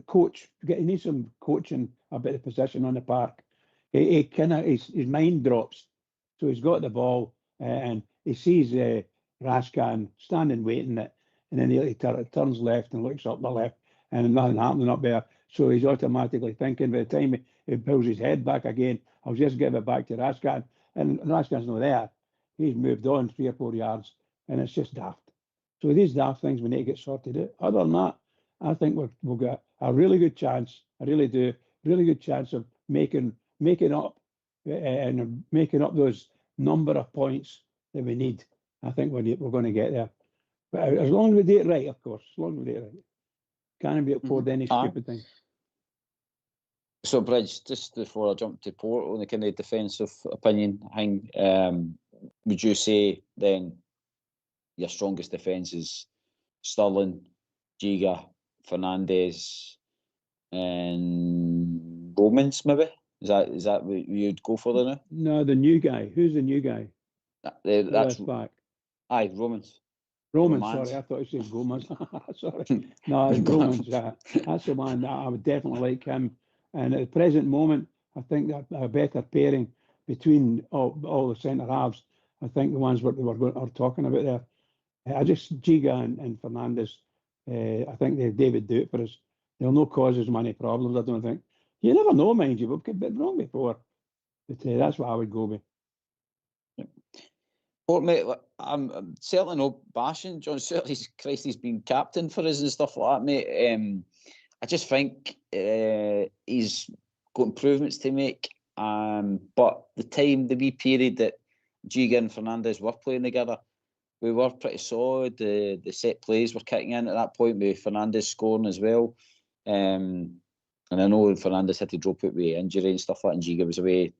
coach. He needs some coaching about the position on the park. His mind drops, so he's got the ball and he sees Raskan standing waiting it, and then he turns left and looks up the left, and nothing happening up there. So he's automatically thinking by the time he pulls his head back again, I'll just give it back to Raskan, and Raskan's not there. He's moved on 3 or 4 yards, and it's just daft. So these daft things we need to get sorted out. Other than that, I think we'll get a really good chance. I really do. Really good chance of making up and making up those number of points that we need. I think we're going to get there. But as long as we do it right, of course. As long as we do it right. Can't be afford any stupid thing. So, Bridge, just before I jump to Port on the kind of defensive opinion thing, would you say then your strongest defence is Sterling, Giga, Fernandez, and Romans, maybe? Is that what you'd go for there now? No, the new guy. Who's the new guy? That's back. Aye, Romans. Romans, sorry, I thought you said Gomez. Sorry. No, it's Romans. That's the one that I would definitely like him. And at the present moment, I think that a better pairing between all the centre halves, I think the ones what are talking about there. Giga and Fernandez, I think they would do it for us. They'll not cause us many problems, I don't think. You never know, mind you, we've been wrong before. But that's what I would go with. Port, mate, I'm certainly not bashing John Souttar. He's been captain for us and stuff like that, mate. I just think he's got improvements to make. But the wee period that Giga and Fernandez were playing together, we were pretty solid. The set plays were kicking in at that point with Fernandez scoring as well. And I know Fernandez had to drop out with injury and stuff like that, and Giga was away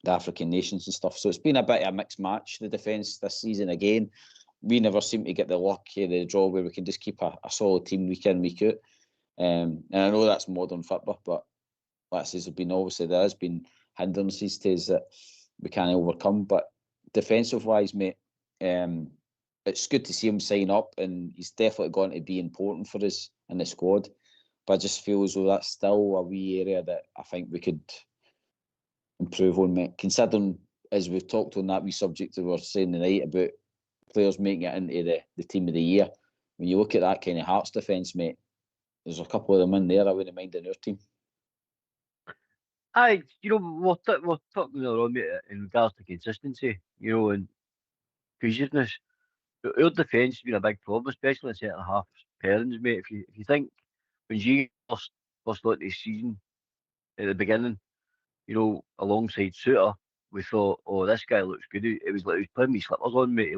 the African nations and stuff. So it's been a bit of a mixed match, the defence this season again. We never seem to get the luck of the draw where we can just keep a solid team week in, week out. And I know that's modern football, but there has been hindrances to us that we can't overcome. But defensive wise, mate, it's good to see him sign up, and he's definitely going to be important for us in the squad. But I just feel as though that's still a wee area that I think we could improve on, mate. Considering, as we've talked on that wee subject that we were saying tonight about players making it into the team of the year, when you look at that kind of Hearts defence, mate, there's a couple of them in there I wouldn't mind in our team. Aye, we're talking around, mate, in regards to consistency, and cohesiveness. Our defence has been a big problem, especially in centre half pairings, mate. If you think when G first started the season at the beginning, alongside Souttar, we thought, oh, this guy looks good. It was like he was putting me slippers on, mate. He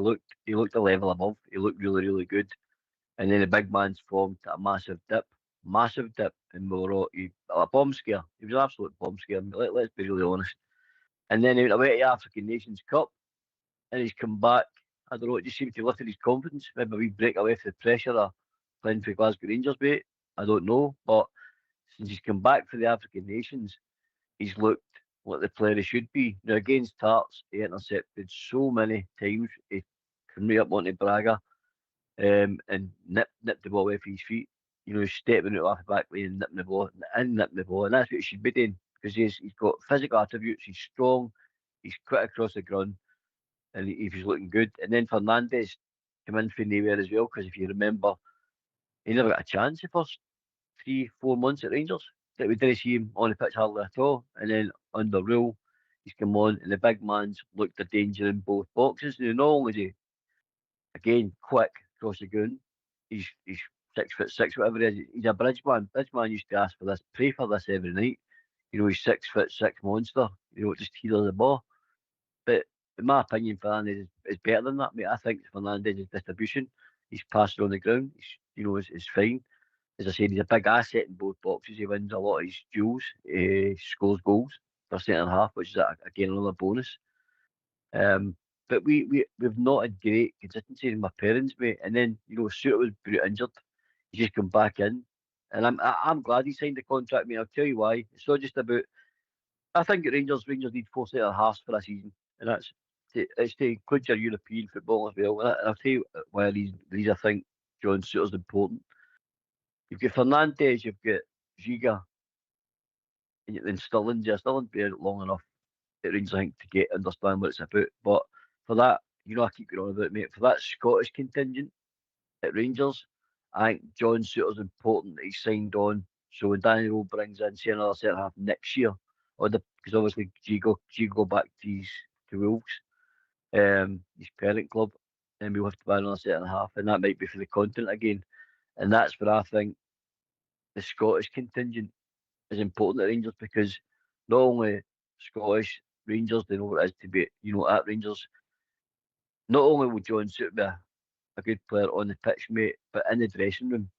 looked a level above. He looked really, really good. And then the big man's formed a massive dip, and we were all a bomb scare. He was an absolute bomb scare. Let's be really honest. And then he went away to the African Nations Cup, and he's come back. I don't know, it just seemed to lift his confidence. Maybe we break away from the pressure of playing for Glasgow Rangers, mate. I don't know, but since he's come back for the African Nations, he's looked like the player he should be. Now, against Tarts, he intercepted so many times. He came right up onto Braga and nipped the ball away from his feet. Stepping out off the back lane and nipping the ball. And that's what he should be doing, because he's got physical attributes. He's strong. He's quick across the ground, and he's looking good. And then Fernandez came in from nowhere as well, because if you remember, he never got a chance the first 3-4 months at Rangers. we didn't see him on the pitch hardly at all. And then under Rule, he's come on, and the big man's looked a danger in both boxes. Now, not only is he, again, quick across the ground, he's 6'6", whatever it is. He's a bridge man. Bridge man used to ask for this, pray for this every night. You know, he's 6'6" monster. You know, just healer the ball. But in my opinion, Fernandes is better than that, mate. I think Fernandes' distribution, he's passing on the ground. He's, you know, is fine. As I said, he's a big asset in both boxes. He wins a lot of his duels. He scores goals for centre half, which is again another bonus. But we've not had great consistency in my parents, mate. And then, you know, Souttar was brute injured. He's just come back in, and I'm glad he signed the contract, mate. I'll tell you why. It's not just about. I think at Rangers need 4 centre halves for a season, and it's to include your European football as well. And I'll tell you why these I think John Souttar's important. You've got Fernandes, you've got Giga, and then Sterling. Yeah, Sterling's been out long enough at Rangers, I think, to understand what it's about. But for that, you know, I keep going on about it, mate. For that Scottish contingent at Rangers, I think John Souttar's important that he's signed on. So when Danny Rowe brings in, say, another centre half next year, because obviously Giga go back to Wolves, his parent club, and we'll have to buy another centre half, and that might be for the continent again. And that's where I think the Scottish contingent is important at Rangers, because not only Scottish Rangers, they know what it is to be, you know, at Rangers. Not only will John Souttar be a good player on the pitch, mate, but in the dressing room,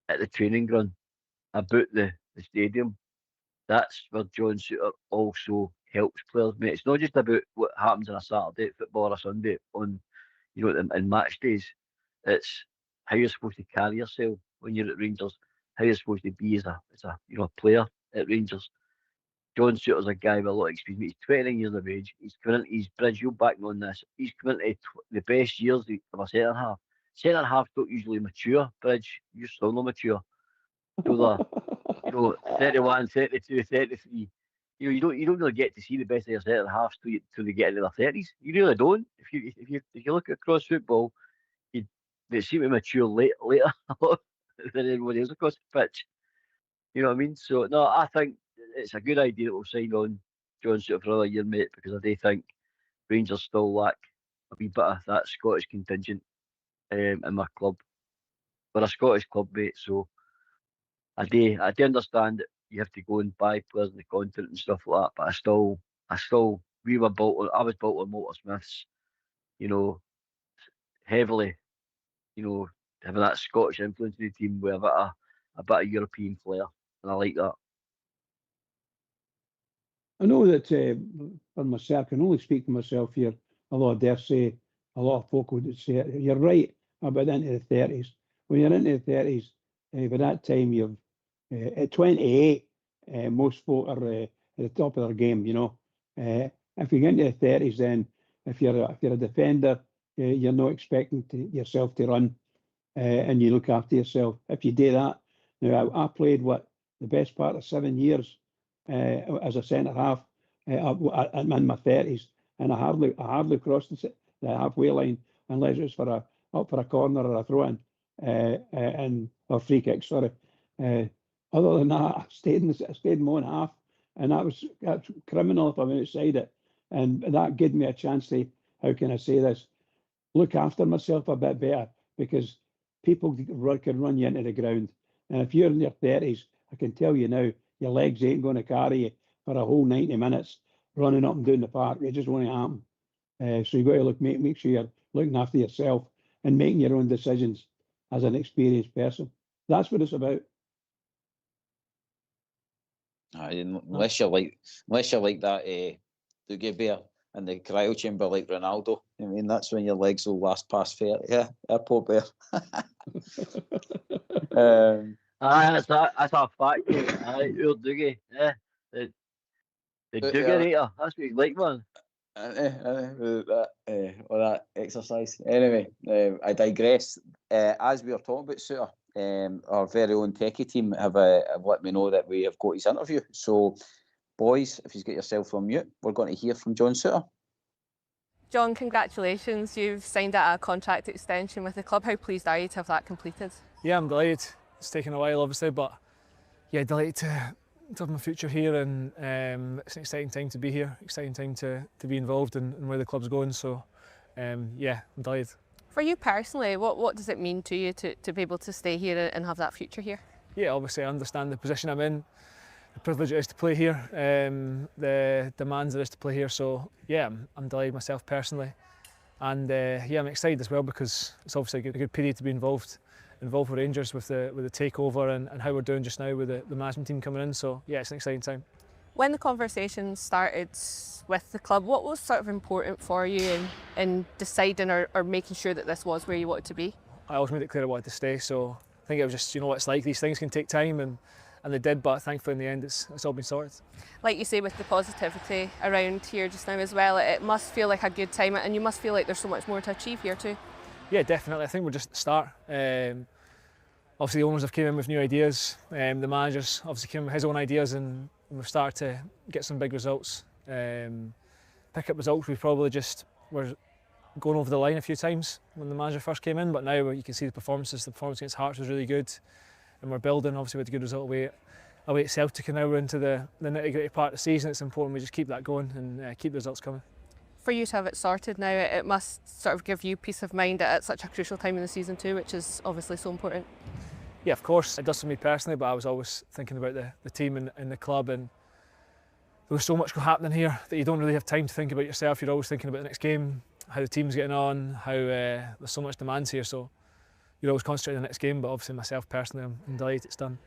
at the training ground, about the stadium, that's where John Souttar also helps players, mate. It's not just about what happens on a Saturday at football or a Sunday on, you know, in match days. It's how you're supposed to carry yourself when you're at Rangers, how you're supposed to be as a you know, player at Rangers. John Souttar's a guy with a lot of experience. He's 29 years of age. He's coming into his Bridge, you'll back on this. He's coming into the best years of a centre half. Centre halves don't usually mature, Bridge. You're still not mature. You know, 31, 32, 33. You know, you don't really get to see the best of your centre halves till they get into their 30s. You really don't. If you look across football, they seem to mature later than everybody else across the pitch. You know what I mean? So no, I think it's a good idea that we'll sign on John Souttar for another year, mate, because I do think Rangers still lack a wee bit of that Scottish contingent in my club. We're a Scottish club, mate, so I do understand that you have to go and buy players in the continent and stuff like that, but I was built on Walter Smiths, you know, heavily, you know, having that Scottish influence in the team with a bit of European flair, and I like that. I know that for myself, I can only speak for myself here, although I dare say a lot of folk would say it. You're right about into the 30s. When you're into the 30s, by that time you've at 28, most folk are at the top of their game. You know, if you get into the 30s, then if you're a defender, you're not expecting yourself to run, and you look after yourself. If you do that, now I played the best part of 7 years as a centre half. I'm in my 30s, and I hardly crossed the halfway line unless it was for a corner or a throw in, or free kick. Sorry. Other than that, I stayed in my own half, and that's criminal if I'm outside it. And that gave me a chance to, how can I say this, look after myself a bit better, because people can run you into the ground. And if you're in your 30s, I can tell you now, your legs ain't going to carry you for a whole 90 minutes running up and down the park. It just won't happen. So you've got to make sure you're looking after yourself and making your own decisions as an experienced person. That's what it's about. Unless you're like that Doogie Bear in the cryo chamber like Ronaldo. I mean, that's when your legs will last past 30. Yeah, poor Bear. That's a fact. You're Doogie. Yeah, the Doogerator. That's what he's like, man. That exercise. Anyway, I digress. As we were talking about Souttar, our very own techie team have let me know that we have got his interview. So, boys, if you get yourself on mute, we're going to hear from John Souttar. John, congratulations. You've signed a contract extension with the club. How pleased are you to have that completed? Yeah, I'm delighted. It's taken a while, obviously, but yeah, delighted of my future here, and it's an exciting time to be here, exciting time to be involved in where the club's going. So yeah, I'm delighted. For you personally, what does it mean to you to be able to stay here and have that future here? Yeah, obviously I understand the position I'm in, the privilege it is to play here, the demands there is to play here. So yeah, I'm delighted myself personally, and yeah, I'm excited as well because it's obviously a good period to be involved with Rangers with the takeover and how we're doing just now with the management team coming in. So yeah, it's an exciting time. When the conversation started with the club, what was sort of important for you in deciding or making sure that this was where you wanted to be? I always made it clear I wanted to stay, so I think it was just, you know what it's like, these things can take time, and they did, but thankfully in the end it's all been sorted. Like you say, with the positivity around here just now as well, it must feel like a good time, and you must feel like there's so much more to achieve here too. Yeah, definitely. I think we're just at the start. Obviously the owners have came in with new ideas, the managers obviously came in with his own ideas, and we've started to get some big results. Pick up results, we probably just were going over the line a few times when the manager first came in, but now you can see the performances. The performance against Hearts was really good, and we're building. Obviously with a good result away at Celtic, and now we're into the nitty-gritty part of the season. It's important we just keep that going and keep the results coming. For you to have it sorted now, it must sort of give you peace of mind at such a crucial time in the season too, which is obviously so important. Yeah, of course, it does for me personally, but I was always thinking about the team and the club, and there was so much happening here that you don't really have time to think about yourself. You're always thinking about the next game, how the team's getting on, how there's so much demands here, so you're always concentrating on the next game. But obviously myself personally, I'm delighted it's done.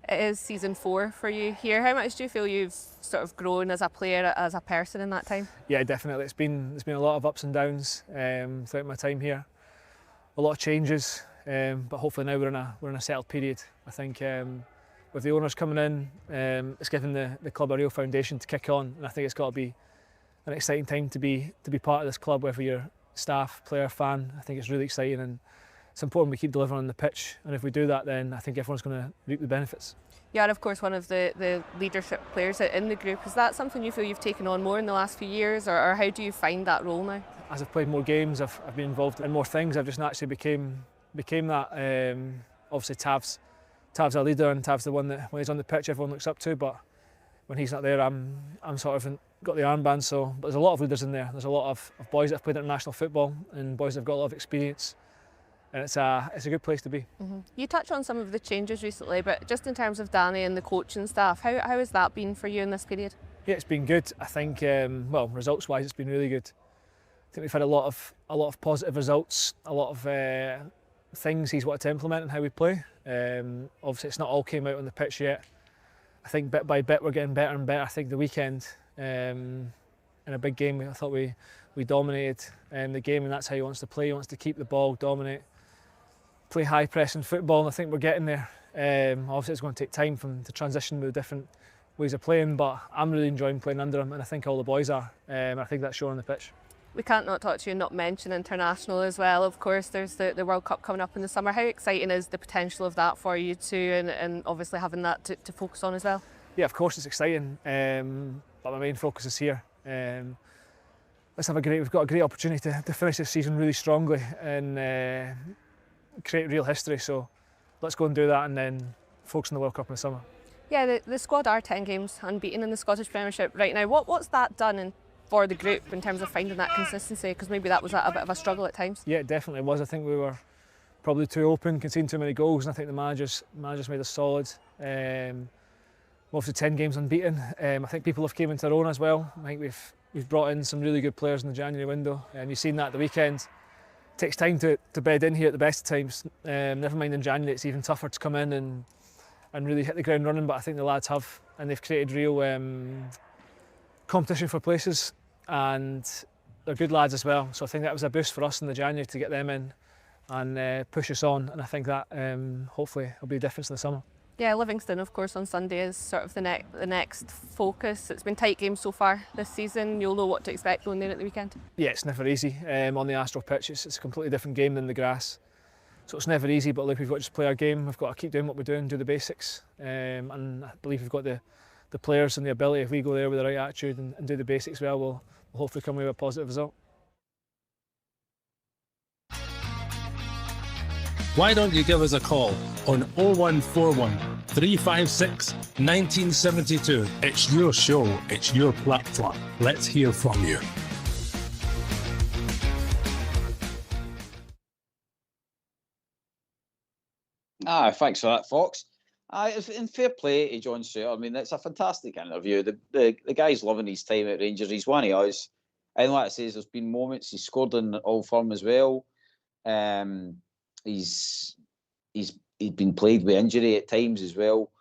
It is season 4 for you here. How much do you feel you've sort of grown as a player, as a person in that time? Yeah, definitely. There's been a lot of ups and downs throughout my time here. A lot of changes, but hopefully now we're in a settled period. I think with the owners coming in, it's given the club a real foundation to kick on, and I think it's got to be an exciting time to be part of this club, whether you're staff, player, fan. I think it's really exciting, and it's important we keep delivering on the pitch, and if we do that, then I think everyone's going to reap the benefits. You are, of course, one of the leadership players in the group. Is that something you feel you've taken on more in the last few years, or how do you find that role now? As I've played more games, I've been involved in more things. I've just naturally became that. Obviously, Tav's our leader, and Tav's the one that when he's on the pitch everyone looks up to. But when he's not there, I'm sort of got the armband. So, but there's a lot of leaders in there. There's a lot of boys that have played international football and boys that have got a lot of experience. And it's a good place to be. Mm-hmm. You touched on some of the changes recently, but just in terms of Danny and the coaching staff, how has that been for you in this period? Yeah, it's been good. I think, well, results-wise, it's been really good. I think we've had a lot of positive results, a lot of things he's wanted to implement in how we play. Obviously, it's not all came out on the pitch yet. I think bit by bit we're getting better and better. I think the weekend, in a big game, I thought we dominated the game, and that's how he wants to play. He wants to keep the ball, dominate, play high pressing football, and I think we're getting there. Obviously it's going to take time to transition with the different ways of playing, but I'm really enjoying playing under him, and I think all the boys are. I think that's shown on the pitch. We can't not talk to you and not mention international as well. Of course, there's the World Cup coming up in the summer. How exciting is the potential of that for you too, and obviously having that to focus on as well? Yeah, of course it's exciting, but my main focus is here. We've got a great opportunity to finish this season really strongly and create real history, so let's go and do that and then focus on the World Cup in the summer. Yeah, the squad are 10 games unbeaten in the Scottish Premiership right now. What's that done for the group in terms of finding that consistency? Because maybe that was a bit of a struggle at times. Yeah, it definitely was. I think we were probably too open, conceding too many goals, and I think the managers made us solid. Obviously 10 games unbeaten. I think people have came into their own as well. I think we've brought in some really good players in the January window, and you've seen that at the weekend. It takes time to bed in here at the best of times. Never mind in January, it's even tougher to come in and really hit the ground running, but I think the lads have, and they've created real competition for places, and they're good lads as well. So I think that was a boost for us in the January to get them in and push us on, and I think that hopefully will be a difference in the summer. Yeah, Livingston, of course, on Sunday is sort of the next focus. It's been tight games so far this season. You'll know what to expect going there at the weekend. Yeah, it's never easy. On the Astro pitch, it's a completely different game than the grass. So it's never easy, but look, we've got to just play our game. We've got to keep doing what we're doing, do the basics. And I believe we've got the players and the ability. If we go there with the right attitude and do the basics well, we'll hopefully come away with a positive result. Why don't you give us a call on 0141 356 1972. It's your show, it's your platform. Let's hear from you. Thanks for that, Fox. In fair play to John Souttar, I mean, it's a fantastic interview. The guy's loving his time at Rangers. He's one of us. And like I say, there's been moments he's scored in Old Firm as well. He's been plagued with injury at times as well.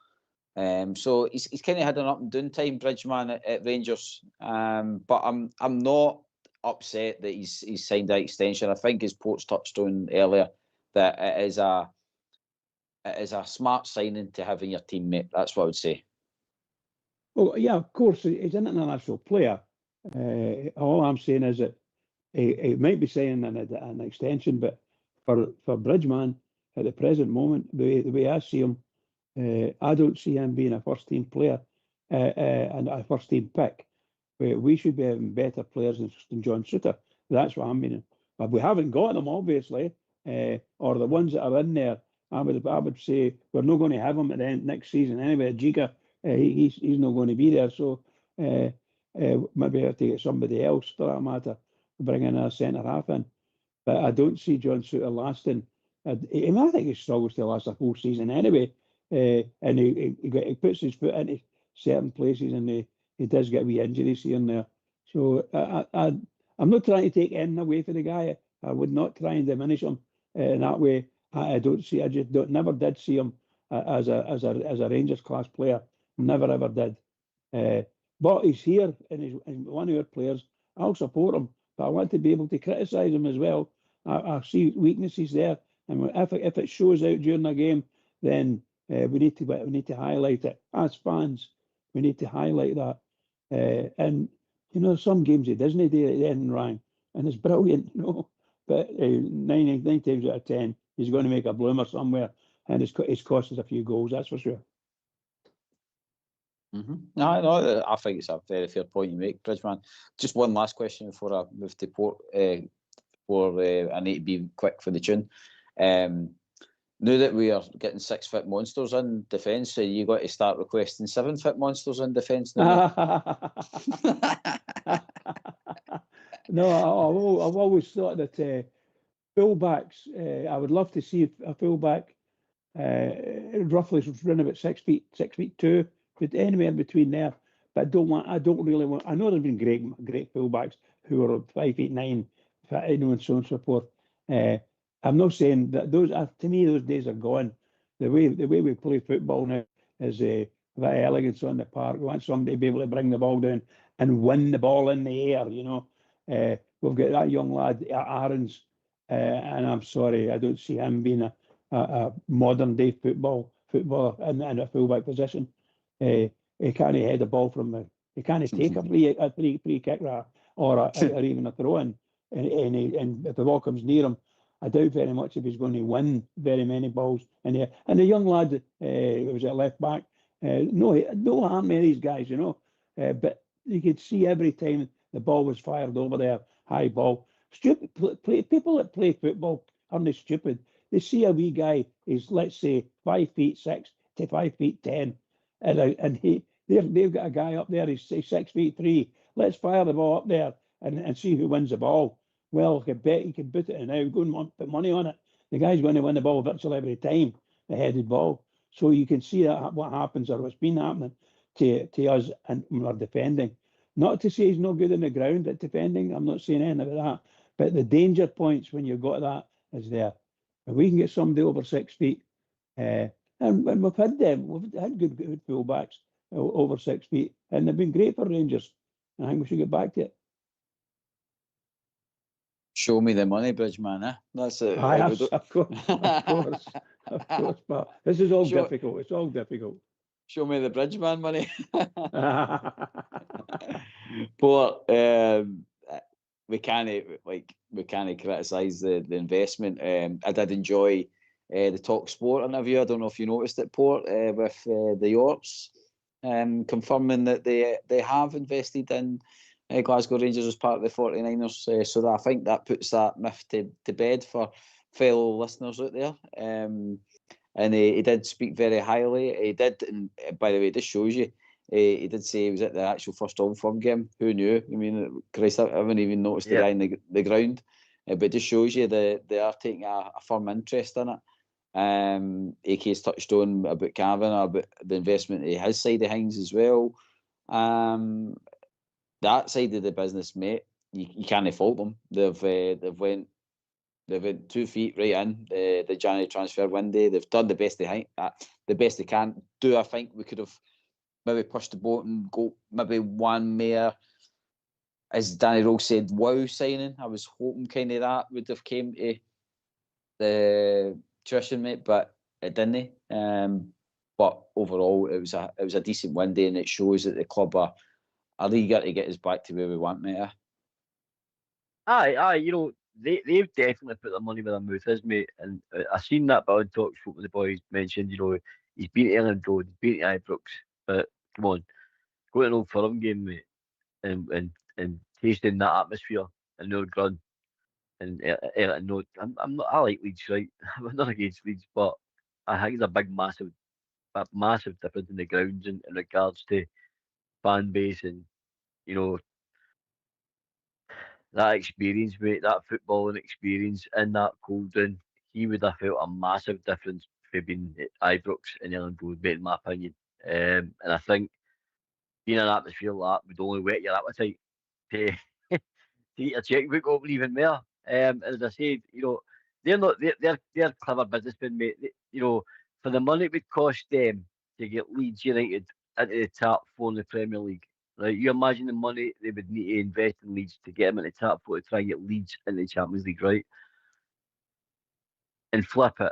So he's kind of had an up and down time, Bridgeman at Rangers. But I'm not upset that he's signed that extension. I think, as Ports touched on earlier, that it is a smart signing to have in your team, mate. That's what I would say. Well, yeah, of course, he's an international player. All I'm saying is that he might be saying an extension, but for Bridgeman at the present moment, the way I see him, I don't see him being a first-team player and a first-team pick. We should be having better players than John Souttar. That's what I'm meaning. But we haven't got them, obviously, or the ones that are in there. I would say we're not going to have him at the end next season anyway. Giga, he's not going to be there, so maybe have to get somebody else for that matter, bring in a centre half in. But I don't see John Souttar lasting. I think he struggles to last a full season anyway, and he puts his foot into certain places, and he does get wee injuries here and there. So I'm not trying to take anything away from the guy. I would not try and diminish him in that way. I never did see him as a Rangers class player. Never ever did. But he's here and he's one of our players. I'll support him, but I want to be able to criticise him as well. I see weaknesses there, and if it shows out during a game, then we need to highlight it as fans. We need to highlight that. And some games he doesn't do it then, Ryan, and it's brilliant, But 9 times out of 10, he's going to make a bloomer somewhere, and it's cost us a few goals, that's for sure. No, I think it's a very fair point you make, Bridgeman. Just one last question before I move to Port, before I need to be quick for the tune. Now that we are getting 6 fit monsters in defence, so you got to start requesting 7 fit monsters in defence now. No, I've always thought that fullbacks, I would love to see a fullback roughly around about 6 feet 2, but anywhere in between there. But I don't really want. I know there's been great fullbacks who are 5'9", and so on and so forth. I'm not saying that those to me those days are gone. The way we play football now is that elegance on the park. We want somebody to be able to bring the ball down and win the ball in the air. We've got that young lad Aarons, and I'm sorry, I don't see him being a modern day footballer in a fullback position. He can't head the ball he can't take a free kick or even a throw in, and if the ball comes near him, I doubt very much if he's going to win very many balls. And the young lad who was at left back, no harm in these guys, but you could see every time the ball was fired over there, high ball. Stupid people that play football aren't stupid. They see a wee guy is, let's say, 5'6" to 5'10", and they've got a guy up there. He's 6'3". Let's fire the ball up there and see who wins the ball. Well, I bet he can put it in now. Go and put money on it. The guy's going to win the ball virtually every time, the headed ball. So you can see that what happens or what's been happening to us and when we're defending. Not to say he's not good on the ground at defending. I'm not saying anything about that. But the danger points when you've got that is there. If we can get somebody over 6 feet, and we've had them, we've had good fullbacks over 6 feet, and they've been great for Rangers. I think we should get back to it. Show me the money, Bridgeman. That's it. Of course. But this is all difficult. It's all difficult. Show me the Bridgeman money. But we can't criticise the investment. I did enjoy the Talk Sport interview. I don't know if you noticed it, Port, with the Yorks, confirming that they have invested in Glasgow Rangers as part of the 49ers. So that I think that puts that myth to bed for fellow listeners out there. and he did speak very highly. He did, and by the way, this shows you. He did say he was at the actual first Old Firm game. Who knew? I mean, Christ, I haven't even noticed the guy in the ground. But it just shows you they are taking a firm interest in it. AK's touched on about Kavanagh, about the investment in his side of things as well. That side of the business, mate, you can't fault them. They've went 2 feet right in the January transfer window. They've done the best they can do. I think we could have maybe pushed the boat and go maybe one more, as Danny Rose said, wow signing. I was hoping kind of that would have came to the tuition, mate, but it didn't. But overall, it was a decent window, and it shows that the club are eager to get us back to where we want, mate. Aye, they've definitely put their money where their mouth is, mate. And I seen that Bill talk show with the boys mentioned, he's been to Elland Road, he's been to Ibrox, but come on, go to an Old Firm game, mate, and tasting that atmosphere in the Old Grun. And I like Leeds, right? I'm not against Leeds, but I think it's a massive difference in the grounds in regards to fan base and that experience, mate, that footballing experience in that Cauldron. He would have felt a massive difference for being at Ibrox and Elland Road, mate, in my opinion. And I think being in an atmosphere like that would only whet your appetite to eat your checkbook open even more. As I said, they're clever businessmen, mate. For the money it would cost them to get Leeds United into the top 4 in the Premier League. Right, you imagine the money they would need to invest in Leeds to get them into the top 4 to try and get Leeds into the Champions League, right? And flip it.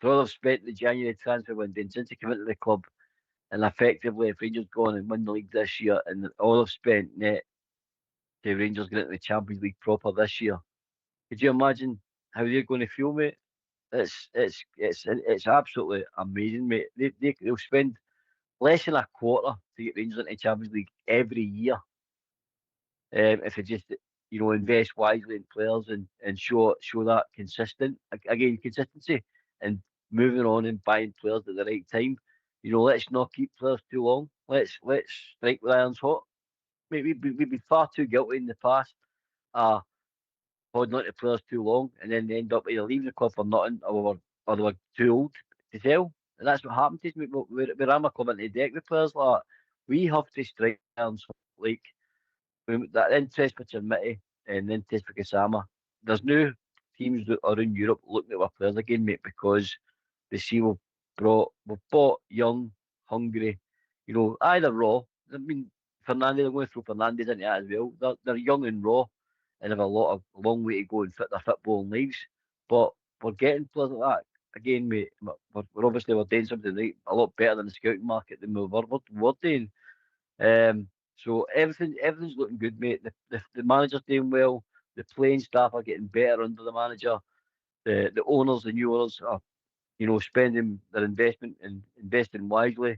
For all they've spent the January transfer window since they came into the club, and effectively if Rangers go on and win the league this year, and all they've spent net to Rangers get into the Champions League proper this year, could you imagine how they're going to feel, mate? It's absolutely amazing, mate. They'll spend less than a quarter to get Rangers into Champions League every year. If they just invest wisely in players and show that consistency and moving on and buying players at the right time. Let's not keep players too long. Let's strike with irons hot. Maybe we've been far too guilty in the past, holding on to players too long, and then they end up either leaving the club for nothing, or they were too old to sell. And that's what happened to me. Where I'm a club into the deck with players like that. We have to strike irons hot, like that interest for Chermiti and the interest for Kasama. There's no teams that are in Europe looking at our players again, mate, because they see we've bought young, hungry, either raw. I mean, they're going to throw Fernandes into that as well. They're young and raw and have a long way to go and fit their footballing lives. But we're getting players like that. Again, mate, we're obviously doing something right, a lot better than the scouting market than we're doing. So everything's looking good, mate. The manager's doing well. The playing staff are getting better under the manager. The owners, the new owners are, spending their investment and investing wisely.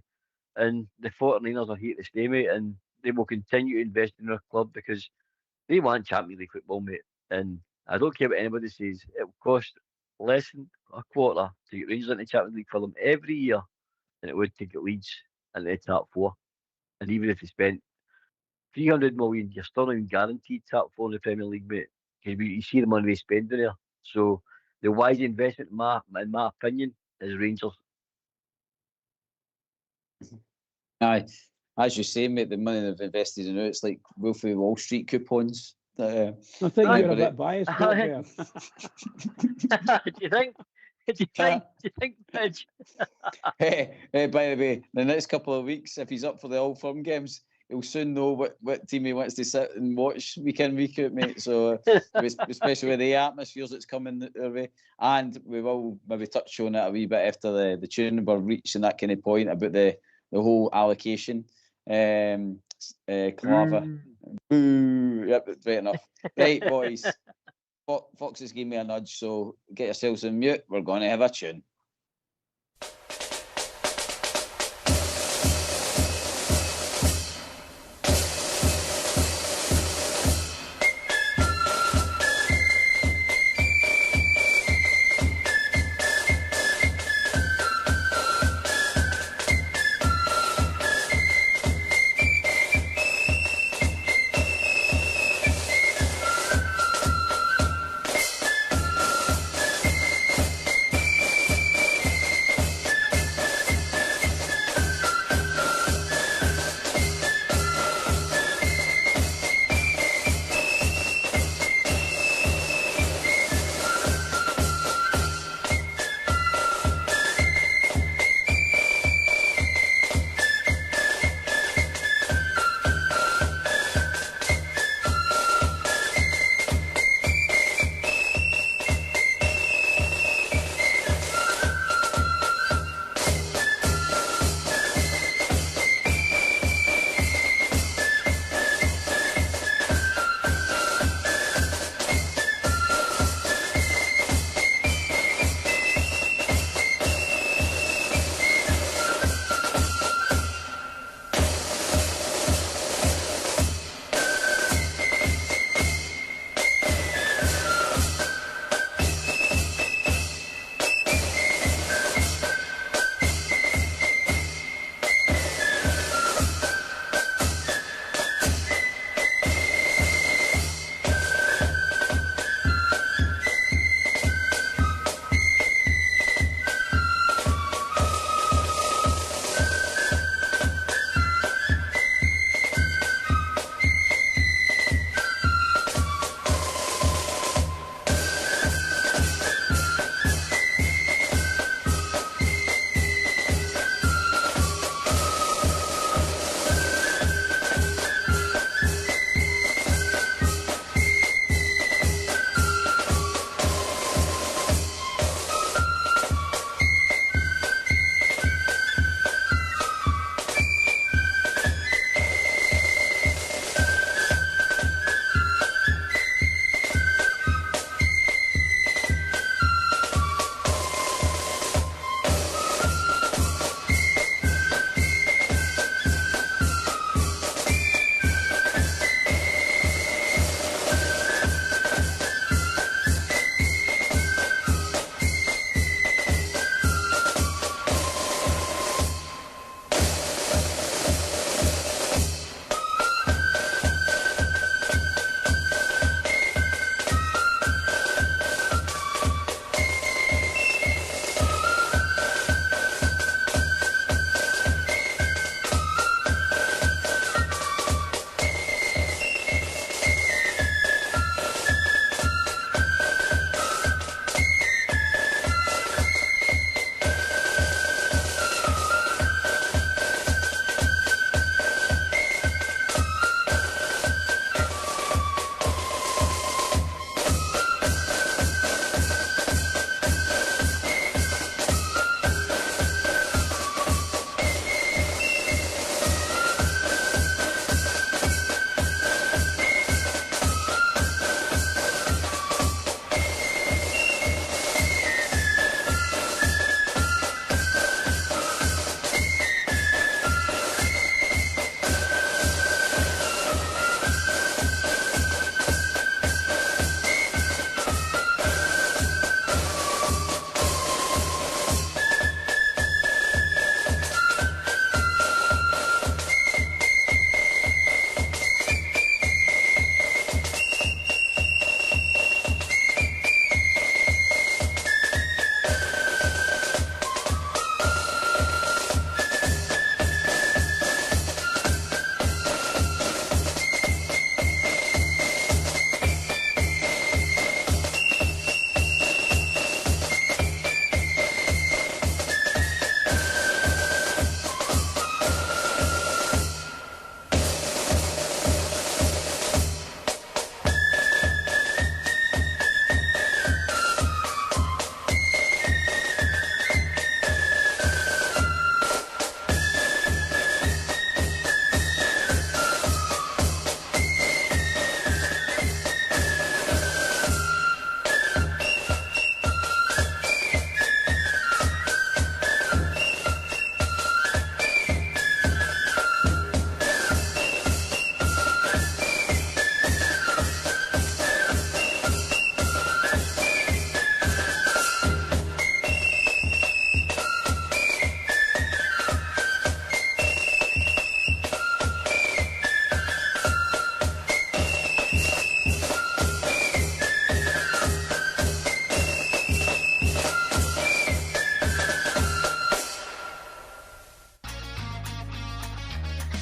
And the 49ers are here to stay, mate, and they will continue to invest in their club because they want Champions League football, mate. And I don't care what anybody says. It will cost less than a quarter to get Rangers into Champions League for them every year than it would to get Leeds into the top 4. And even if they spent 300 million, you're still not even guaranteed top 4 in the Premier League, mate. Because you see the money they spend there. So the wise investment, in my opinion, is Rangers. Aye, as you say, mate, the money they've invested in it's like Wolf of Wall Street coupons. I think you're a bit biased there. Do you think? Pidge? Hey, by the way, the next couple of weeks, if he's up for the Old Firm games, he'll soon know what team he wants to sit and watch week in, week out, mate. So, especially with the atmospheres that's coming their way. And we will maybe touch on it a wee bit after the tune. We're reaching that kind of point about the whole allocation. Clava. Boo. Yep, right enough. Right, boys. Fox has given me a nudge, so get yourselves on mute. We're going to have a tune.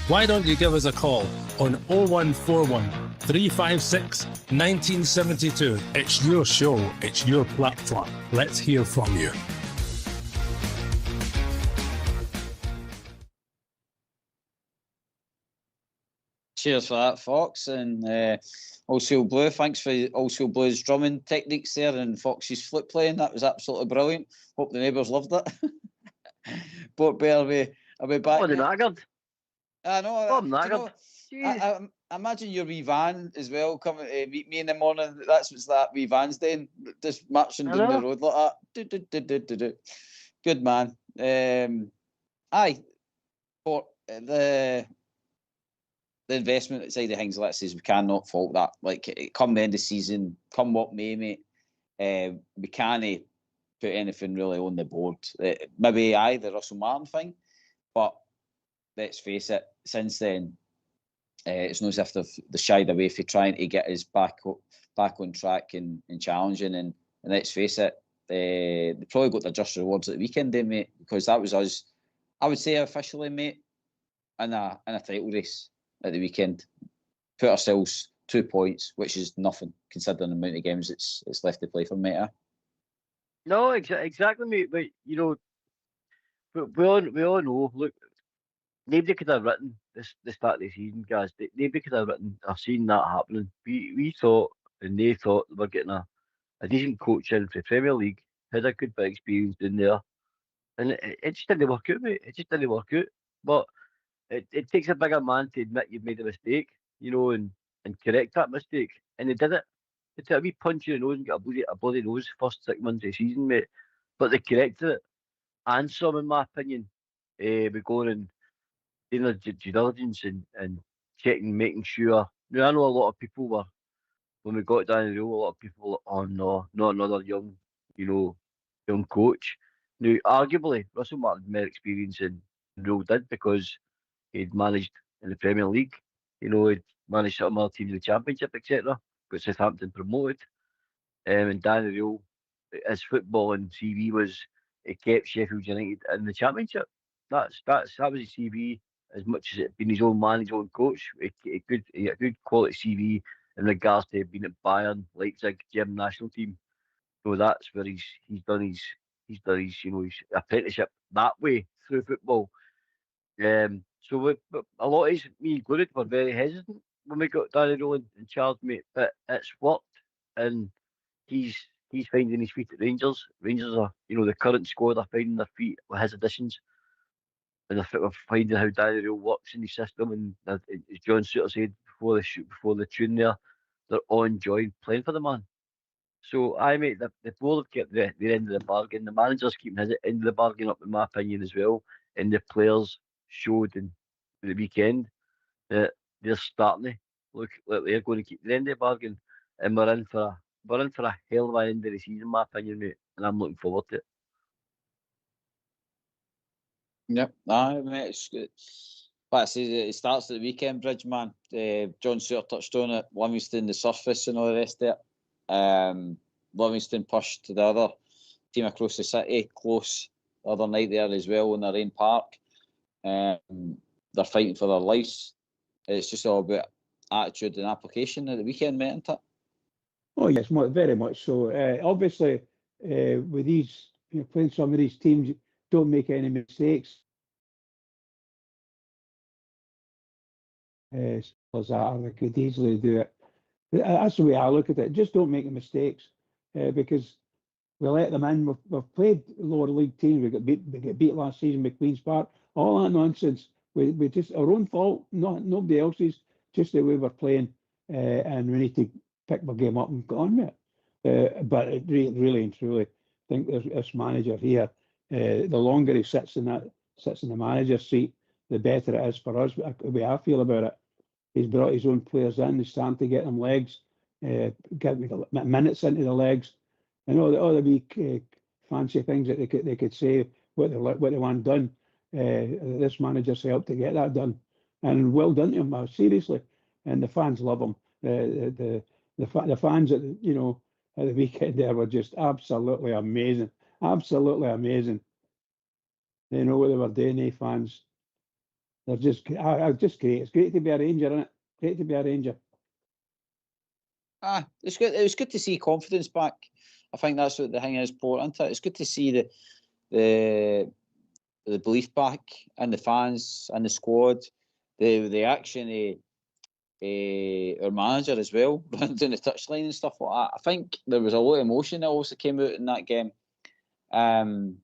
Why don't you give us a call on 0141 356 1972? It's your show, it's your platform. Let's hear from you. Cheers for that, Fox. And also Blue, thanks for also Blue's drumming techniques there and Fox's flute playing. That was absolutely brilliant. Hope the neighbours loved it. But Bear, I'll be back. Oh, the knackered. I know. Oh, I'm knackered. I imagine your wee van as well coming to meet me in the morning. That's what's that wee van's doing, just marching down the road like that. Good man. Aye, for the investment side of things, let's say we cannot fault that. Like, come the end of the season, come what may, mate, we can't put anything really on the board. Maybe the Russell Martin thing, but let's face it, since then, it's not as if they've shied away from trying to get us back on track and challenging. And let's face it, they probably got their just rewards at the weekend, mate, because that was us, I would say officially, mate, in a title race at the weekend. Put ourselves 2 points, which is nothing considering the amount of games it's left to play for, mate. No, exactly, mate. But you know, we all know. Look, nobody could have written the start of the season, guys. Nobody could have written or seen that happening. We thought, and they thought, they were getting a decent coach in for the Premier League, had a good bit of experience in there, and it just didn't work out, mate. It just didn't work out. But it takes a bigger man to admit you've made a mistake, you know, and correct that mistake. And they did it. They took a wee punch in the nose and got a bloody nose first 6 months of the season, mate. But they corrected it. And some, in my opinion, we're going and doing their due diligence and checking, making sure. Now, I know a lot of people were, when we got down the road, a lot of people were, oh no, not another young coach. Now, arguably, Russell Martin had more experience than Rule did because he'd managed in the Premier League. You know, he'd managed some other teams in the Championship, etc. Got Southampton promoted. And Danny Rule, his football and CV was, it kept Sheffield United in the Championship. That was his CV. As much as it been his own man, his own coach, he had a good quality CV in regards to being at Bayern, Leipzig, German national team. So that's where he's done his his apprenticeship that way through football. So a lot of me included were very hesitant when we got Danny Rule in charge, mate. But it's worked, and he's finding his feet at Rangers. Rangers are, the current squad are finding their feet with his additions. And we're finding how Danny Rule works in the system. And as John Souttar said before the tune there, they're all enjoying playing for the man. So mate, the board have kept their end of the bargain. The manager's keeping his end of the bargain up, in my opinion, as well. And the players showed in the weekend that they're starting to look like they're going to keep the end of the bargain. And we're in for a hell of an end of the season, in my opinion, mate. And I'm looking forward to it. Yep, mate, it's good. Like I say, it starts at the weekend, Bridge, man. John Souttar touched on it. Livingston, the surface, and all the rest of it. Livingston pushed the other team across the city close the other night there as well in their own park. They're fighting for their lives. It's just all about attitude and application at the weekend, mate, isn't it? Oh yes, very much so. Obviously, with these, playing some of these teams, don't make any mistakes. As they could easily do it. That's the way I look at it. Just don't make the mistakes, because we let them in. We've played lower league teams. We got beat last season with Queen's Park. All that nonsense. We just our own fault, nobody else's. Just the way we're playing, and we need to pick the game up and go on with it. But it really and truly, I think this manager here, the longer he sits in the manager's seat, the better it is for us. The way I feel about it, he's brought his own players in. He's starting to get them legs, get minutes into the legs, and all the wee fancy things that they could say what they want done. This manager's helped to get that done, and well done to him, seriously. And the fans love him. The fans at the weekend there were just absolutely amazing. Absolutely amazing. They know what they were doing, fans. they're just great. It's great to be a Ranger, isn't it? Great to be a Ranger. It's good. It was good to see confidence back. I think that's what the thing is important. It's good to see the belief back in the fans and the squad. The action of our manager as well, running down the touchline and stuff like that. I think there was a lot of emotion that also came out in that game. And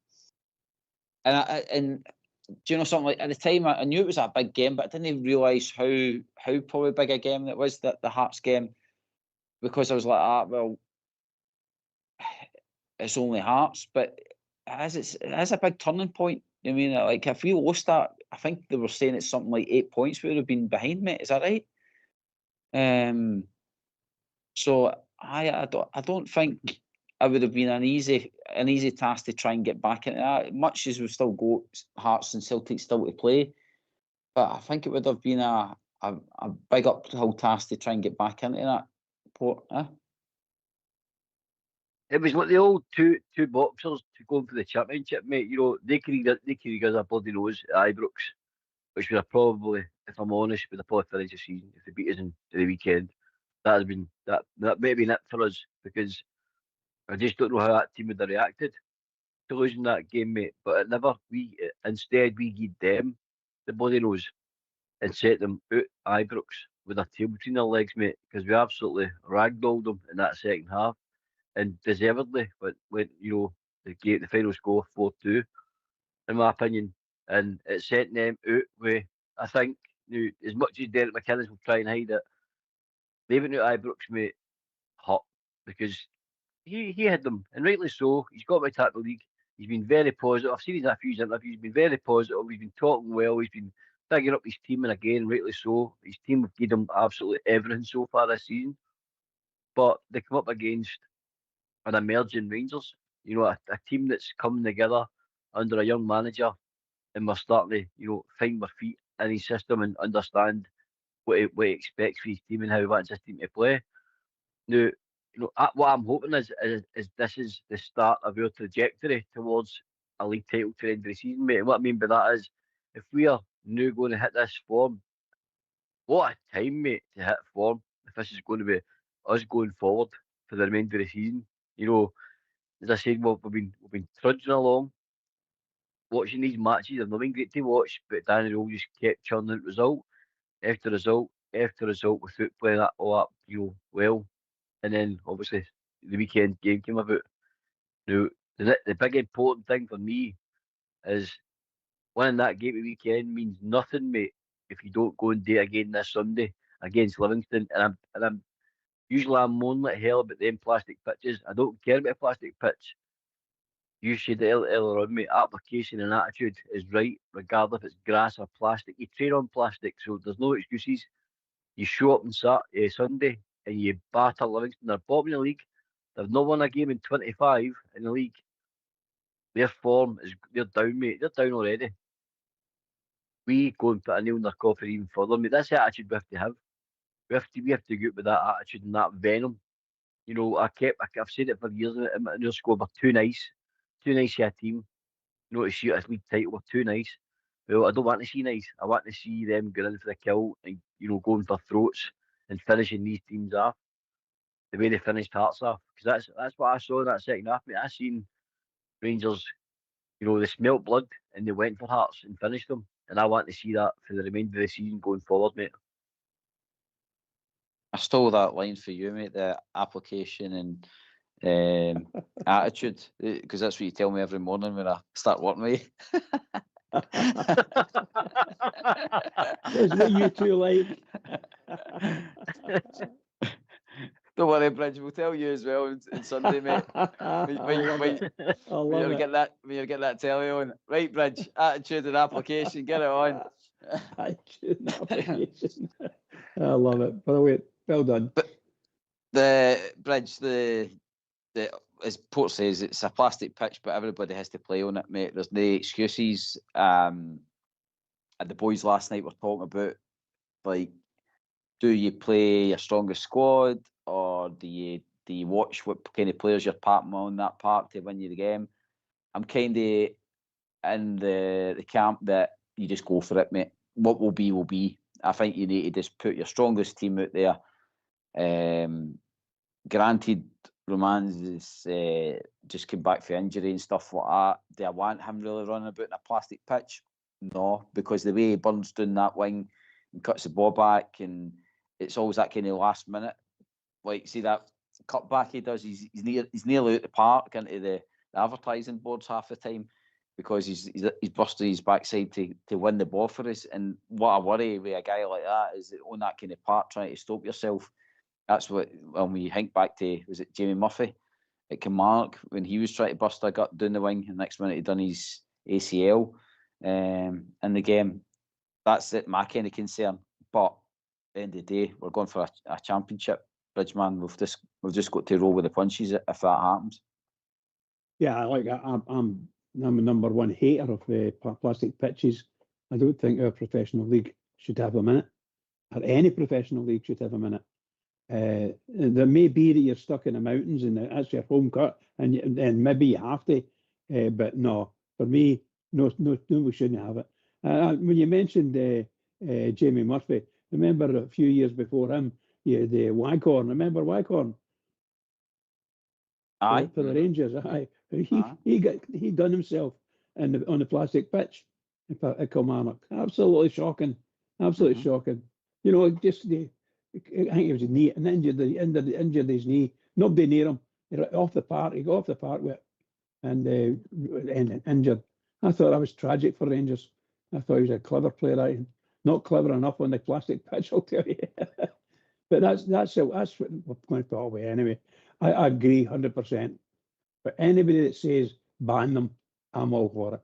do you know something, like at the time I knew it was a big game, but I didn't realise how probably big a game it was, that the Hearts game, because I was like, well, it's only Hearts, but it is a big turning point. I mean, like if we lost that, I think they were saying it's something like 8 points we would have been behind, mate. Is that right? So I don't think it would have been an easy task to try and get back into that. Much as we've still got Hearts and Celtic still to play, but I think it would have been a big uphill task to try and get back into that port. It was like the old two boxers to go for the championship, mate. You know, they could give us a bloody nose at Ibrox, which would have probably, if I'm honest, would have probably finished the season if they beat us in the weekend. That has been that may have been it for us, because I just don't know how that team would have reacted to losing that game, mate. But it never. Instead we gave them the bloody nose and set them out Ibrox with their tail between their legs, mate, because we absolutely ragdolled them in that second half, and deservedly. But when you know the final score 4-2, in my opinion, and it sent them out with, I think, you know, as much as Derek McInnes will try and hide it, they went out Ibrox, mate, hot, because he had them, and rightly so. He's got my attack the league. He's been very positive. I've seen his interviews. He's been very positive. He's been talking well. He's been bigging up his team, and again, rightly so. His team have given him absolutely everything so far this season. But they come up against an emerging Rangers. You know, a team that's coming together under a young manager, and we're starting to, you know, find our feet in his system and understand what he expects for his team and how he wants his team to play. Now, you know, what I'm hoping is this is the start of our trajectory towards a league title to the end of the season, mate. And what I mean by that is, if we are now going to hit this form, what a time, mate, to hit form. If this is going to be us going forward for the remainder of the season, you know, as I said, we've been trudging along, watching these matches. They've not been great to watch, but Daniel just kept churning out result after result after result without playing that all up, you know, well. And then obviously the weekend game came about. Now the big important thing for me is winning that game at the weekend means nothing, mate, if you don't go and do it again this Sunday against Livingston. And I'm usually I'm moaning like hell about them plastic pitches. I don't care about a plastic pitch. You said earlier on, mate, application and attitude is right, regardless if it's grass or plastic. You train on plastic, so there's no excuses. You show up on Sunday and you batter Livingston. They're bottom of the league. They've not won a game in 25 in the league. Their form they're down, mate. They're down already. We go and put a nail in their coffin even further, mate. That's the attitude we have to have. We have to go out with that attitude and that venom. You know, I've said it for years, and their squad were too nice for a team. You know, to shoot a league title, we're too nice. Well, I don't want to see nice. I want to see them going in for the kill and, you know, going for throats and finishing these teams off the way they finished Hearts off. Because that's what I saw in that second half, mate. I seen Rangers, you know, they smelt blood and they went for Hearts and finished them. And I want to see that for the remainder of the season going forward, mate. I stole that line for you, mate. The application and attitude, because that's what you tell me every morning when I start working with you. That's what you two like. Don't worry, Bridge. We'll tell you as well on Sunday, mate. When you get that telly on, right, Bridge? Attitude and application, get it on. Attitude and application. I love it. Brilliant. Well done. But the Bridge, as Port says, it's a plastic pitch, but everybody has to play on it, mate. There's no excuses. And the boys last night were talking about, like, do you play your strongest squad, or do you watch what kind of players you're parking on that park to win you the game? I'm kind of in the camp that you just go for it, mate. what will be will be. I think you need to just put your strongest team out there. Granted, Romans is just came back from injury and stuff like that. Do I want him really running about in a plastic pitch? No, because the way he burns down that wing and cuts the ball back, and it's always that kind of last minute. Like, see that cut back he does, he's nearly out the park into the advertising boards half the time, because he's busting his backside to win the ball for us. And what I worry with a guy like that is that on that kind of part, trying to stop yourself. That's what, when we think back to, was it Jamie Murphy at Kilmarnock, when he was trying to bust a gut down the wing, and next minute he'd done his ACL in the game. That's it, my kind of concern. But at the end of the day, we're going for a championship, Bridgeman. We've just got to roll with the punches if that happens. Yeah, I'm a number one hater of plastic pitches. I don't think our professional league should have them in it, or any professional league should have them in it. There may be that you're stuck in the mountains and that's your home cut, and maybe you have to, but no, for me, no, we shouldn't have it. When you mentioned Jamie Murphy, remember a few years before him, you had the Waghorn. Remember Waghorn? Aye, for the Rangers. Aye, he done himself on the plastic pitch at Kilmarnock. Absolutely shocking. Absolutely shocking. You know, just I think it was his knee, and injured his knee. Nobody near him. He got off the park. He got off the park with it, and injured. I thought that was tragic for Rangers. I thought he was a clever player. Not clever enough on the plastic pitch, I'll tell you. But that's what we're going to talk about anyway. I agree 100%. But anybody that says ban them, I'm all for it.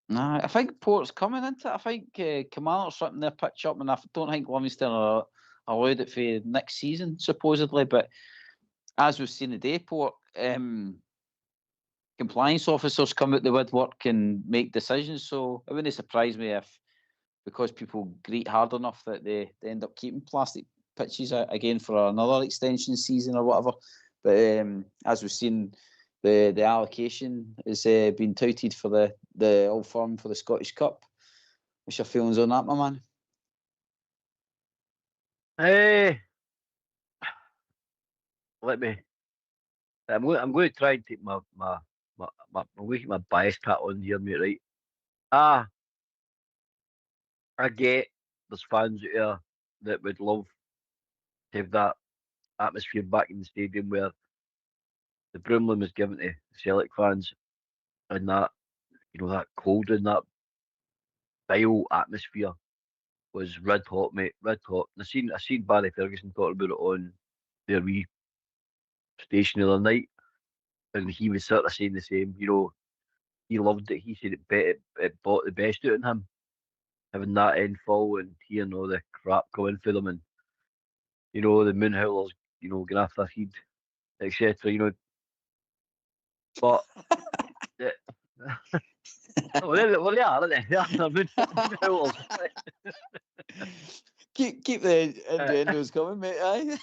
Nah, I think Port's coming into it. I think Kilmarnock's ripping their pitch up, and I don't think Livingston are allowed it for next season, supposedly. But as we've seen today, Port compliance officers come out the woodwork and make decisions. So it wouldn't surprise me if, because people greet hard enough, that they end up keeping plastic pitches again for another extension season or whatever. But as we've seen, the allocation has been touted for the Old Firm for the Scottish Cup. What's your feelings on that, my man? I'm going to try and take my bias cat on here, mate. Right? I get there's fans out there that would love to have that atmosphere back in the stadium where the Broomloom was given to Celtic fans, and that, you know, that cold and that vile atmosphere was red hot, mate, red hot. And I seen Barry Ferguson talking about it on their wee station the other night, and he was sort of saying the same. You know, he loved it. He said it brought the best out in him, having that end full and hearing all the crap coming for them, and, you know, the moon howlers, you know, going after their head, etc. You know, but well, they are, aren't they? They are the moon howlers. Keep the innuendos coming, mate. Aye.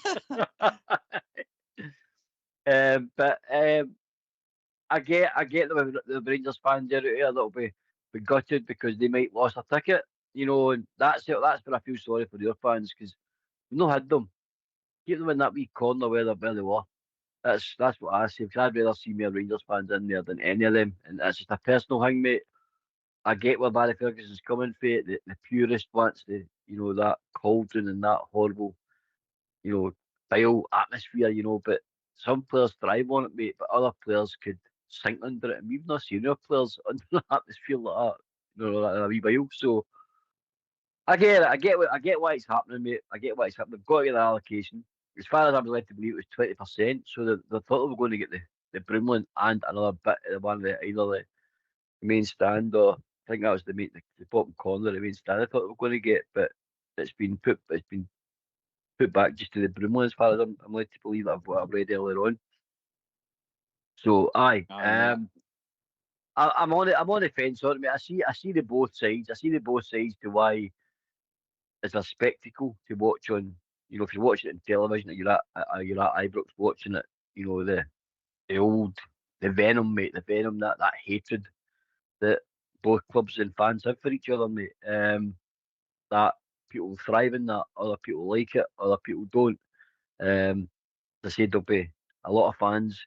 But I get the Rangers fans out here that'll be gutted because they might lost a ticket, you know, and that's where I feel sorry for their fans, because we've not had them. Keep them in that wee corner where they were. That's what I say, because I'd rather see more Rangers fans in there than any of them, and that's just a personal thing, mate. I get where Barry Ferguson's coming for it. The purist wants the, you know, that cauldron and that horrible, you know, vile atmosphere, you know, but some players thrive on it, mate, but other players could sink under it, and we've not seen our players under an atmosphere like that, you know, like a wee vile. So I get it. I get why it's happening, mate. I get why it's happening. They've got to get the allocation. As far as I'm led to believe, it was 20%. So they thought they were going to get the Broomland and another bit of one of either the main stand, or I think that was the bottom corner of the main stand. I thought they were going to get, but it's been put back just to the Broomland, as far as I'm led to believe, that what I've read earlier on. So I'm on the fence on it, mate. I see the both sides. I see the both sides to why it's a spectacle to watch on. You know, if you're watching it on television, you're at Ibrox watching it. You know, the venom, mate. The venom, that hatred that both clubs and fans have for each other, mate. That people thrive in that, other people like it, other people don't. As I said, there'll be a lot of fans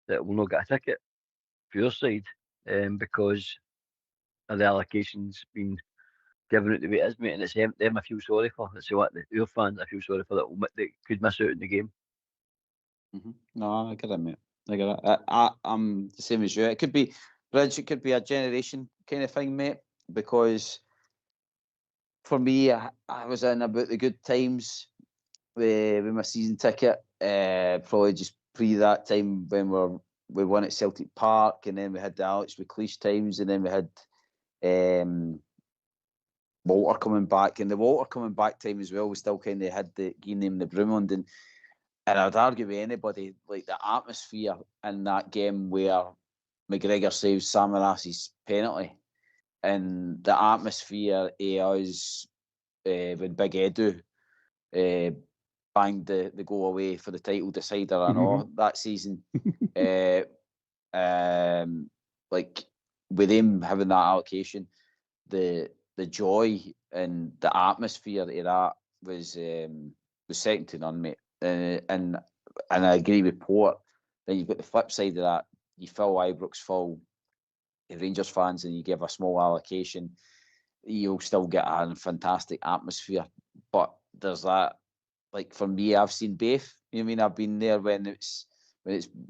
that will not get a ticket for your side, because of the allocations being given out the way it is, mate, and it's them I feel sorry for. It's what your fans I feel sorry for that could miss out in the game. No, I get it, mate. I get it. I'm the same as you. It could be, Bridge, it could be a generation kind of thing, mate, because for me, I was in about the good times with my season ticket. Probably just pre that time when we won at Celtic Park, and then we had the Alex McLeish times, and then we had Walter coming back, and the Walter coming back time as well. We still kind of had the name the Broomland, and I'd argue with anybody, like the atmosphere in that game where McGregor saves Samaras's penalty, and the atmosphere of us when Big Edu banged the goal away for the title decider and all that season. Like with him having that allocation, the joy and the atmosphere of that was second to none, mate. And I agree with Port. Then you've got the flip side of that. You fill Ibrox full Rangers fans and you give a small allocation, you'll still get a fantastic atmosphere. But there's that, like for me, I've seen both. You know what I mean? I've been there when it's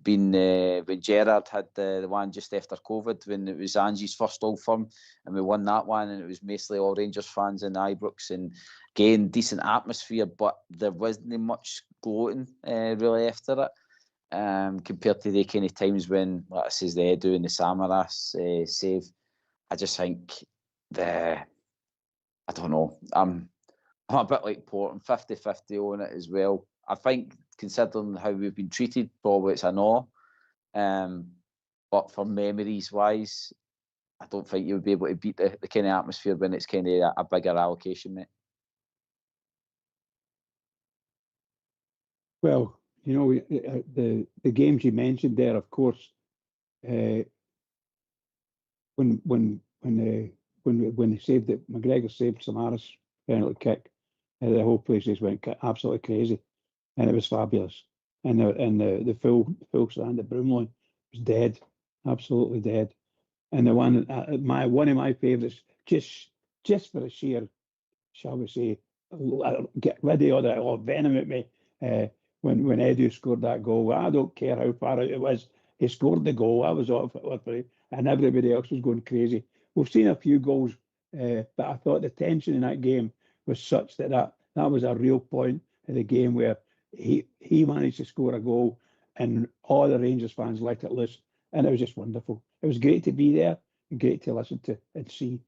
been when Gerrard had the one just after COVID, when it was Angie's first Old Firm, and we won that one, and it was mostly all Rangers fans in Ibrox, and again decent atmosphere, but there wasn't much gloating really after it. Compared to the kind of times when, like I says, the Edu and the Samaras save. I just think I don't know. I'm a bit like Port. I'm 50-50 on it as well. I think, considering how we've been treated, probably it's a no. But for memories wise, I don't think you would be able to beat the kind of atmosphere when it's kind of a bigger allocation, mate. Well, you know, the games you mentioned there, of course, when they saved it, McGregor saved Samaras penalty kick, the whole place just went absolutely crazy, and it was fabulous. And the full stand at Broomlawn was dead, absolutely dead. And the one of my favourites, just for the sheer, shall we say, get rid of all that venom at me. When Edu scored that goal, I don't care how far out it was. He scored the goal. I was off it, and everybody else was going crazy. We've seen a few goals, but I thought the tension in that game was such that was a real point of the game where he managed to score a goal, and all the Rangers fans let it loose, and it was just wonderful. It was great to be there and great to listen to and see.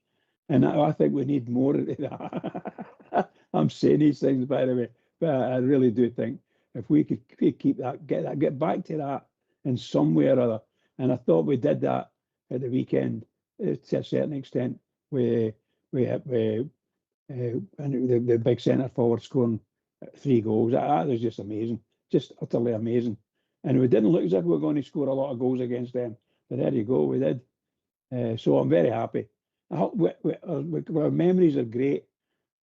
And I think we need more of that. I'm saying these things, by the way, but I really do think if we could keep that, get back to that in some way or other. And I thought we did that at the weekend to a certain extent. We had the big centre forward scoring 3 goals. That was just amazing, just utterly amazing. And we didn't look as if we were going to score a lot of goals against them. But there you go, we did. So I'm very happy. Our memories are great.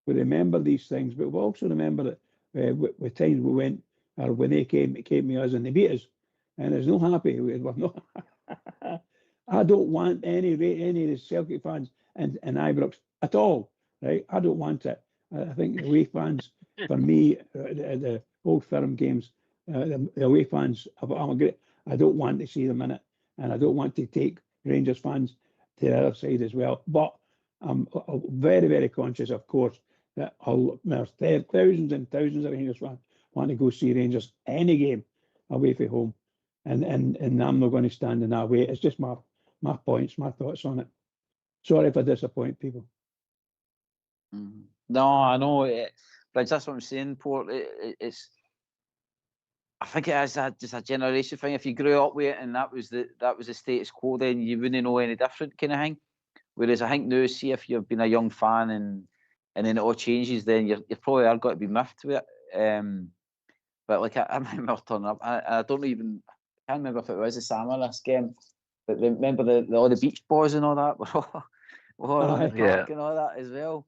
We remember these things, but we also remember that with times we went, or when they came to us and they beat us, and there's no happy. We're not. I don't want any of the Celtic fans in Ibrox at all, right? I don't want it. I think the away fans, for me, the Old Firm games, the away fans, I don't want to see them in it, and I don't want to take Rangers fans to the other side as well. But I'm very, very conscious, of course, that there's thousands and thousands of Rangers fans want to go see Rangers any game away from home, and I'm not going to stand in that way. It's just my points, my thoughts on it. Sorry if I disappoint people. No, I know, but that's what I'm saying, Port. It's, I think it is just a generation thing. If you grew up with it and that was the status quo, then you wouldn't know any different, kind of thing. Whereas I think now, see, if you've been a young fan and then it all changes, then you probably are got to be miffed with it. But like I remember turning up, I can't remember if it was a Samaras game, but remember all the Beach Boys and all that were all on the Yeah. park and all that as well.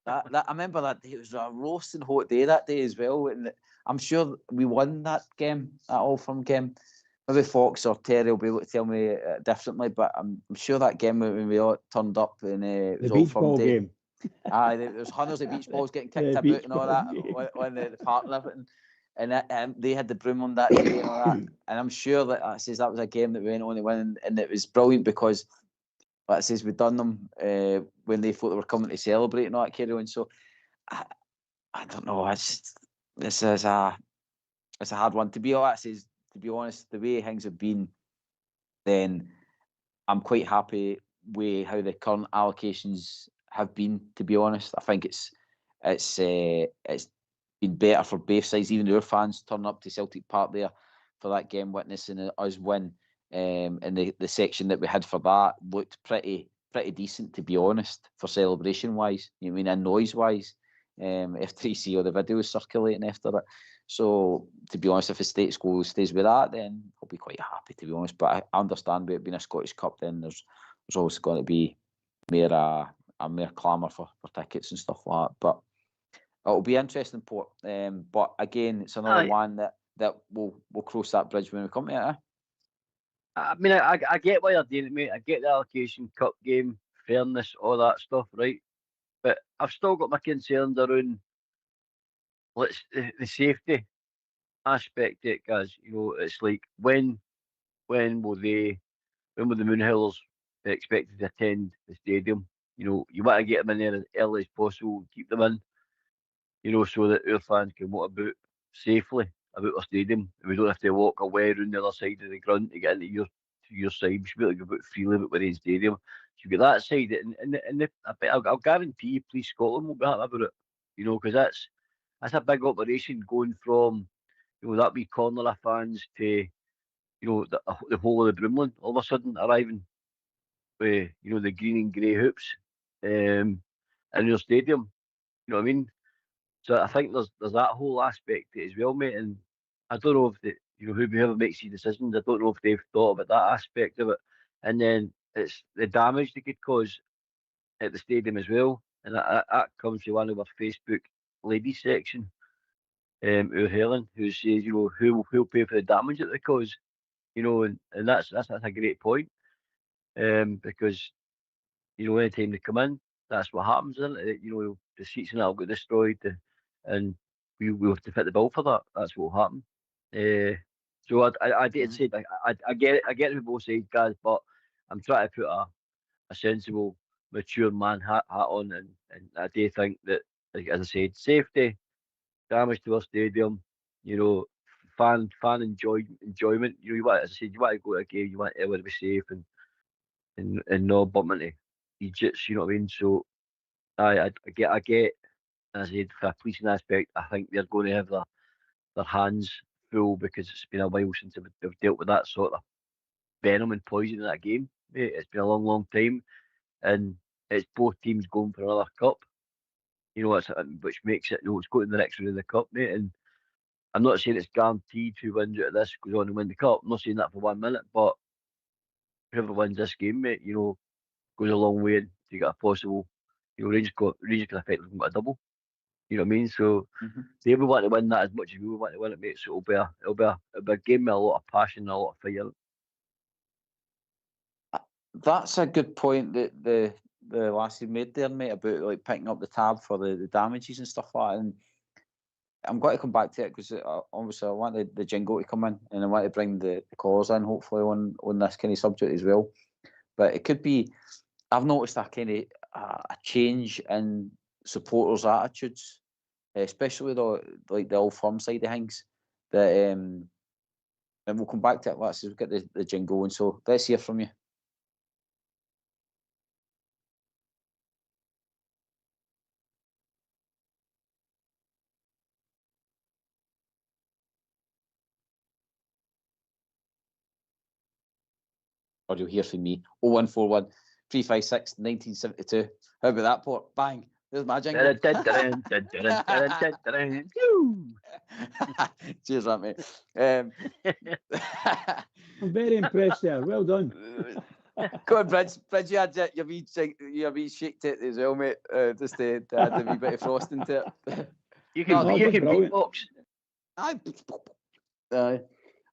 That I remember that day. It was a roasting hot day that day as well, and I'm sure we won that game, that Old Firm game. Maybe Fox or Terry will be able to tell me differently, but I'm sure that game when we all turned up and it was The beach ball day. game. There was hundreds of beach balls getting kicked about and all that on the park and everything. And they had the broom on that day and all that. And I'm sure that was a game that we went on to win, and it was brilliant because that says we'd done them when they thought they were coming to celebrate and all that carry on. So I don't know. This is a hard one to be honest. To be honest, the way things have been, then I'm quite happy with how the current allocations have been. To be honest, I think it's been better for both sides. Even our fans turning up to Celtic Park there for that game, witnessing us win. And the section that we had for that looked pretty decent, to be honest, for celebration wise. You know what I mean, and noise wise. After you see all the videos circulating after it. So to be honest, if the status quo stays with that, then I'll be quite happy, to be honest. But I understand with it being a Scottish Cup, then there's always going to be more more clamour for tickets and stuff like that. But it'll be interesting, Port. But again, it's another one that we'll cross that bridge when we come to it. I mean, I get why they're doing it, mate. I get the allocation, cup game, fairness, all that stuff, right? But I've still got my concerns around the safety aspect of it, guys. You know, it's like when will the Moonhillers be expected to attend the stadium? You know, you want to get them in there as early as possible, keep them in, you know, so that our fans can walk about safely about our stadium. And we don't have to walk away around the other side of the ground to get into your side. We should be able to go about freely about within stadium. So you get that side, and I'll guarantee you, Police Scotland will be happy about it. You know, because that's a big operation going from, you know, that wee corner of fans to, you know, the whole of the Broomland all of a sudden arriving with, you know, the green and grey hoops in your stadium. You know what I mean? So I think there's that whole aspect to it as well, mate. And I don't know if whoever makes these decisions, I don't know if they've thought about that aspect of it. And then it's the damage they could cause at the stadium as well. And that comes from one of our Facebook ladies section, Helen, who says, you know, who'll pay for the damage that they cause, you know, and that's a great point, because, you know, anytime they come in, that's what happens, isn't it? You know, the seats and that'll get destroyed, and we'll have to fit the bill for that. That's what will happen. So I did say, I get it from both sides, guys, but I'm trying to put a sensible, mature man hat on, and I do think that, like as I said, safety, damage to our stadium, you know, fan enjoyment. You know, you want, as I said, you want to go to a game, you want everyone to be safe and not bump into Egypts, you know what I mean? So I get, as I said, for a policing aspect, I think they're going to have their hands full, because it's been a while since they've dealt with that sort of venom and poison in that game. Mate. It's been a long time, and it's both teams going for another cup. You know, which makes it, you know, it's going to the next round of the cup, mate. And I'm not saying it's guaranteed who wins out of this goes on and win the cup. I'm not saying that for 1 minute, but whoever wins this game, mate, you know, goes a long way to get a possible, you know, Rangers can effectively get a double. You know what I mean? So they will want to win that as much as we will want to win it, mate. So it'll be a game with a lot of passion and a lot of fire. That's a good point that the lassie made there, mate, about like picking up the tab for the damages and stuff like that. And I'm going to come back to it because obviously I want the jingle to come in, and I want to bring the callers in, hopefully on this kind of subject as well. But it could be, I've noticed a kind of a change in supporters' attitudes, especially the Old Firm side of things. That and we'll come back to it. Let's get the jingle, and so let's hear from you. Or you'll hear from me. 0141 356 1972. How about that, Port? Bang. There's my jingle. Cheers, that, mate. I'm very impressed there. Well done. Go on, Bridge. Bridge, you had your wee shake to it as well, mate. Just to add a wee bit of frosting to it. You can beatbox. Aye.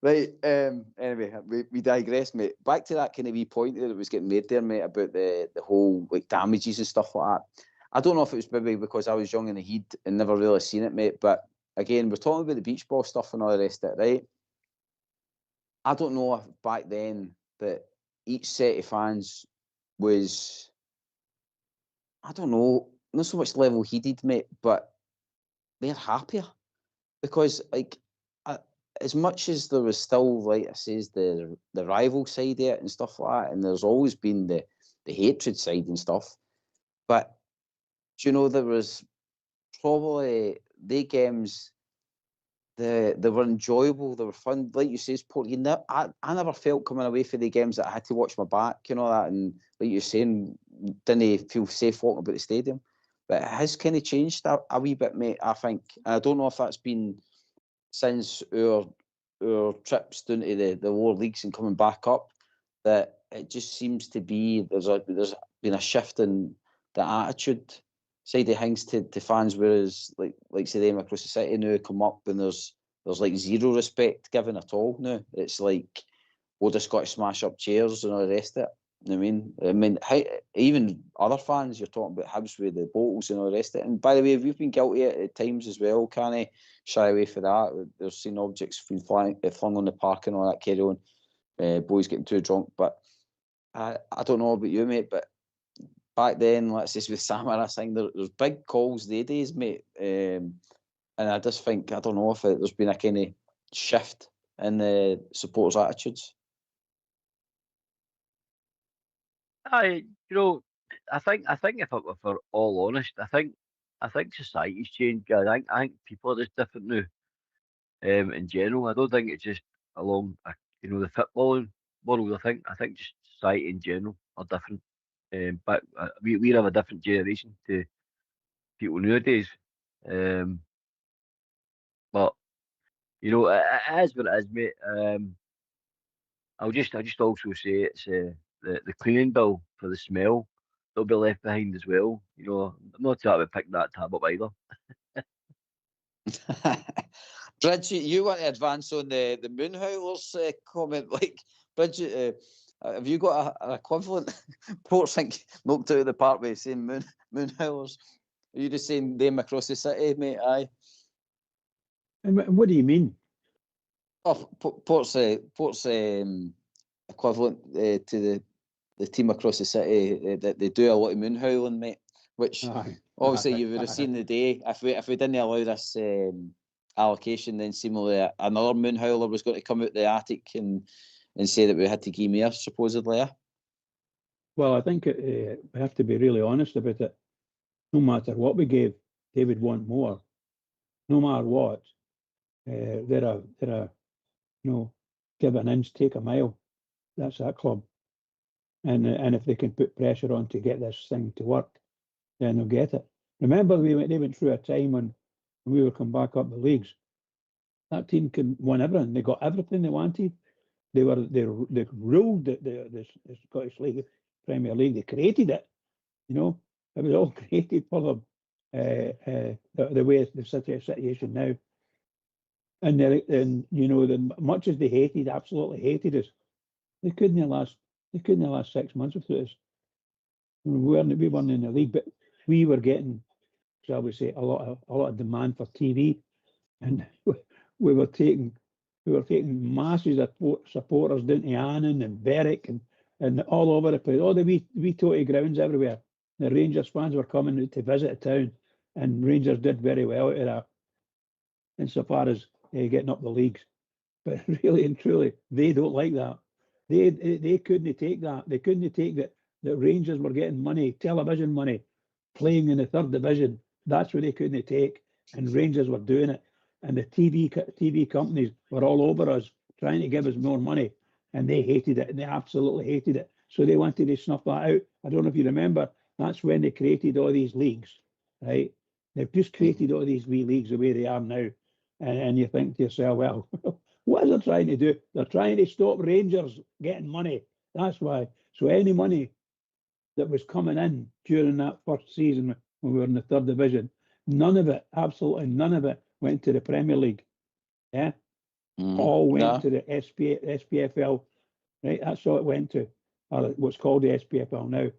Right. Anyway, we digress, mate. Back to that kind of wee point that was getting made there, mate, about the whole like damages and stuff like that. I don't know if it was maybe because I was young in the heat and never really seen it, mate. But again, we're talking about the beach ball stuff and all the rest of it, right? I don't know if back then that each set of fans was, I don't know, not so much level-headed, mate, but they're happier because, like, as much as there was still, like I says, the rival side of it and stuff like that, and there's always been the hatred side and stuff, but do you know, there was probably the games, they were enjoyable, they were fun. Like you say, I never felt coming away from the games that I had to watch my back, you know that, and like you're saying, didn't feel safe walking about the stadium. But it has kind of changed a wee bit, mate, I think. And I don't know if that's been since our trips down to the lower leagues and coming back up, that it just seems to be there's been a shift in the attitude side of things to fans, whereas like say them across the city now come up and there's like zero respect given at all now. It's like we're just got to smash up chairs and all the rest of it. You know what I mean, even other fans, you're talking about Hibs with the bottles and all the rest of it. And by the way, we've been guilty at times as well, can't I shy away for that? There's seen objects being flung on the park and all that carry on. Boys getting too drunk. But I don't know about you, mate, but back then, let's say with Samaras thing, there's big calls these days, mate. And I just think, I don't know if there's been a kind of shift in the supporters' attitudes. I think if we're all honest, I think society's changed, guys. I think people are just different now. In general, I don't think it's just along, the footballing world. I think just society in general are different. But we have a different generation to people nowadays. But it is what it is, mate. I'll just also say it's the cleaning bill for the smell that'll be left behind as well. I'm not trying to pick that tab up either. Bridget, you want to advance on the Moonhowlers comment? Like, Bridget, have you got an equivalent? Portsink knocked out of the park by saying Moonhowlers. Are you just saying them across the city, mate? Aye. And what do you mean? Oh, Port's equivalent to the team across the city that they do a lot of moonhowling, mate. Which obviously you would have seen the day if we didn't allow this allocation, then seemingly another moonhowler was going to come out the attic and say that we had to give more, supposedly. Yeah? Well, I think we have to be really honest about it. No matter what we gave, they would want more. No matter what, they're a give an inch, take a mile. That's that club. And if they can put pressure on to get this thing to work, then they'll get it. Remember, they went through a time when we were coming back up the leagues. That team won everything. They got everything they wanted. They ruled the Scottish League, Premier League. They created it. It was all created for them. The way the situation now. And much as they absolutely hated us, they couldn't last 6 months without us. We weren't in the league, but we were getting, shall we say, a lot of demand for TV, and we were taking masses of supporters down to Annan and Berwick and all over the place. All the wee totty grounds everywhere. The Rangers fans were coming to visit the town, and Rangers did very well out of that, insofar as getting up the leagues. But really and truly, they don't like that. They couldn't take that. They couldn't take that Rangers were getting money, television money, playing in the third division. That's what they couldn't take, and Rangers were doing it. And the TV companies were all over us, trying to give us more money, and they hated it. And they absolutely hated it. So they wanted to snuff that out. I don't know if you remember. That's when they created all these leagues, right? They've just created all these wee leagues the way they are now, and you think to yourself, well, what are they trying to do? They're trying to stop Rangers getting money. That's why. So any money that was coming in during that first season when we were in the 3rd division, none of it, absolutely none of it, went to the Premier League. Yeah, all went to the SPFL. Right, that's all it went to, or what's called the SPFL now.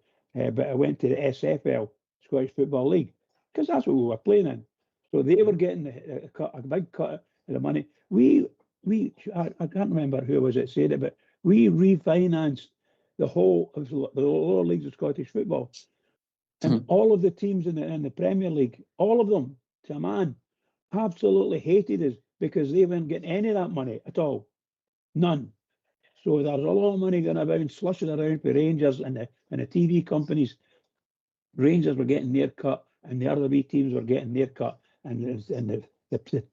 But it went to the SFL, Scottish Football League, because that's what we were playing in. So they were getting a big cut of the money. I can't remember who was it said it, but we refinanced the whole of the lower leagues of Scottish football, and all of the teams in the Premier League, all of them to a man, absolutely hated us because they weren't getting any of that money at all, none. So there's a lot of money going about, slushing around for Rangers and the TV companies. Rangers were getting their cut, and the other wee teams were getting their cut, and the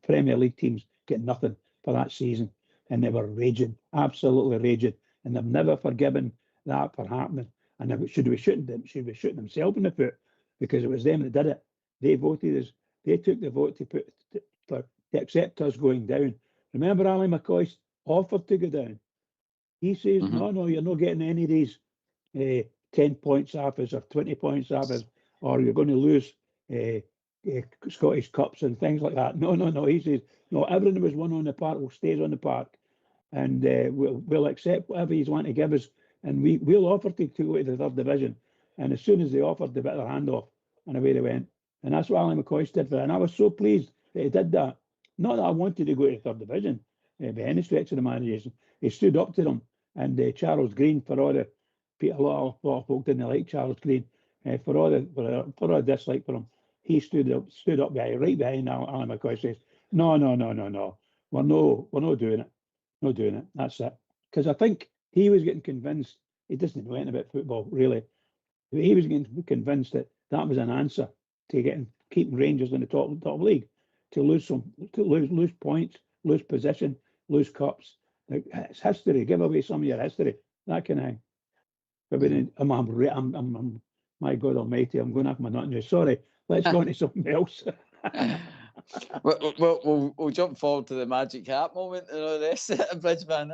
Premier League teams get nothing for that season. And they were raging, absolutely raging, and they've never forgiven that for happening. And they should be shooting themselves in the foot, because it was them that did it. They voted us. They took the vote to accept us going down. Remember, Ali McCoy offered to go down. He says, no, you're not getting any of these 10 points off us or 20 points off us, or you're going to lose Scottish Cups and things like that. No. He says, no, everything that was won on the park will stay on the park, and we'll accept whatever he's want to give us, and we'll offer to go to the 3rd division. And as soon as they offered, they bit their hand off, and away they went. And that's what Ali McCoy did for it. And I was so pleased that he did that. Not that I wanted to go to the 3rd division by any stretch of the imagination. He stood up to them. And Charles Green, for all the a lot of folk didn't like Charles Green, for all the dislike for him, he stood up right behind Ali McCoy. Says, no, we're not doing it. That's it. Because I think he was getting convinced. He doesn't know anything about football really. He was getting convinced that was an answer to keeping Rangers in the top league, to lose points, lose position, lose cups. It's history. Give away some of your history. That kind of thing. But I'm my God Almighty, I'm going off my nut now. Sorry. Let's go on to something else. We'll jump forward to the magic hat moment and all this, Bridgeman.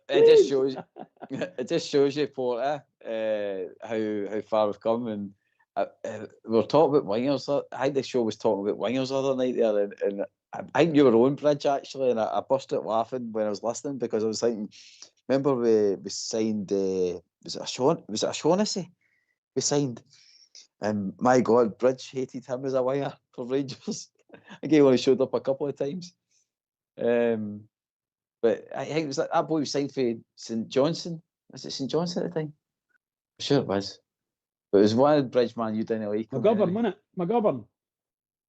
It just shows you, Porter, how far we've come. And we were talking about wingers. I think the show was talking about wingers the other night there, and I think you were on Bridge actually, and I burst out laughing when I was listening, because I was thinking, remember we signed was it O'Shaughnessy? We signed, and my God, Bridge hated him as a winger for Rangers. I think he only showed up a couple of times. But I think it was that boy who signed for St Johnson. Was it St Johnson at the time? I'm sure it was. But it was one of the Bridgeman you didn't like. McGovern, wasn't it? McGovern.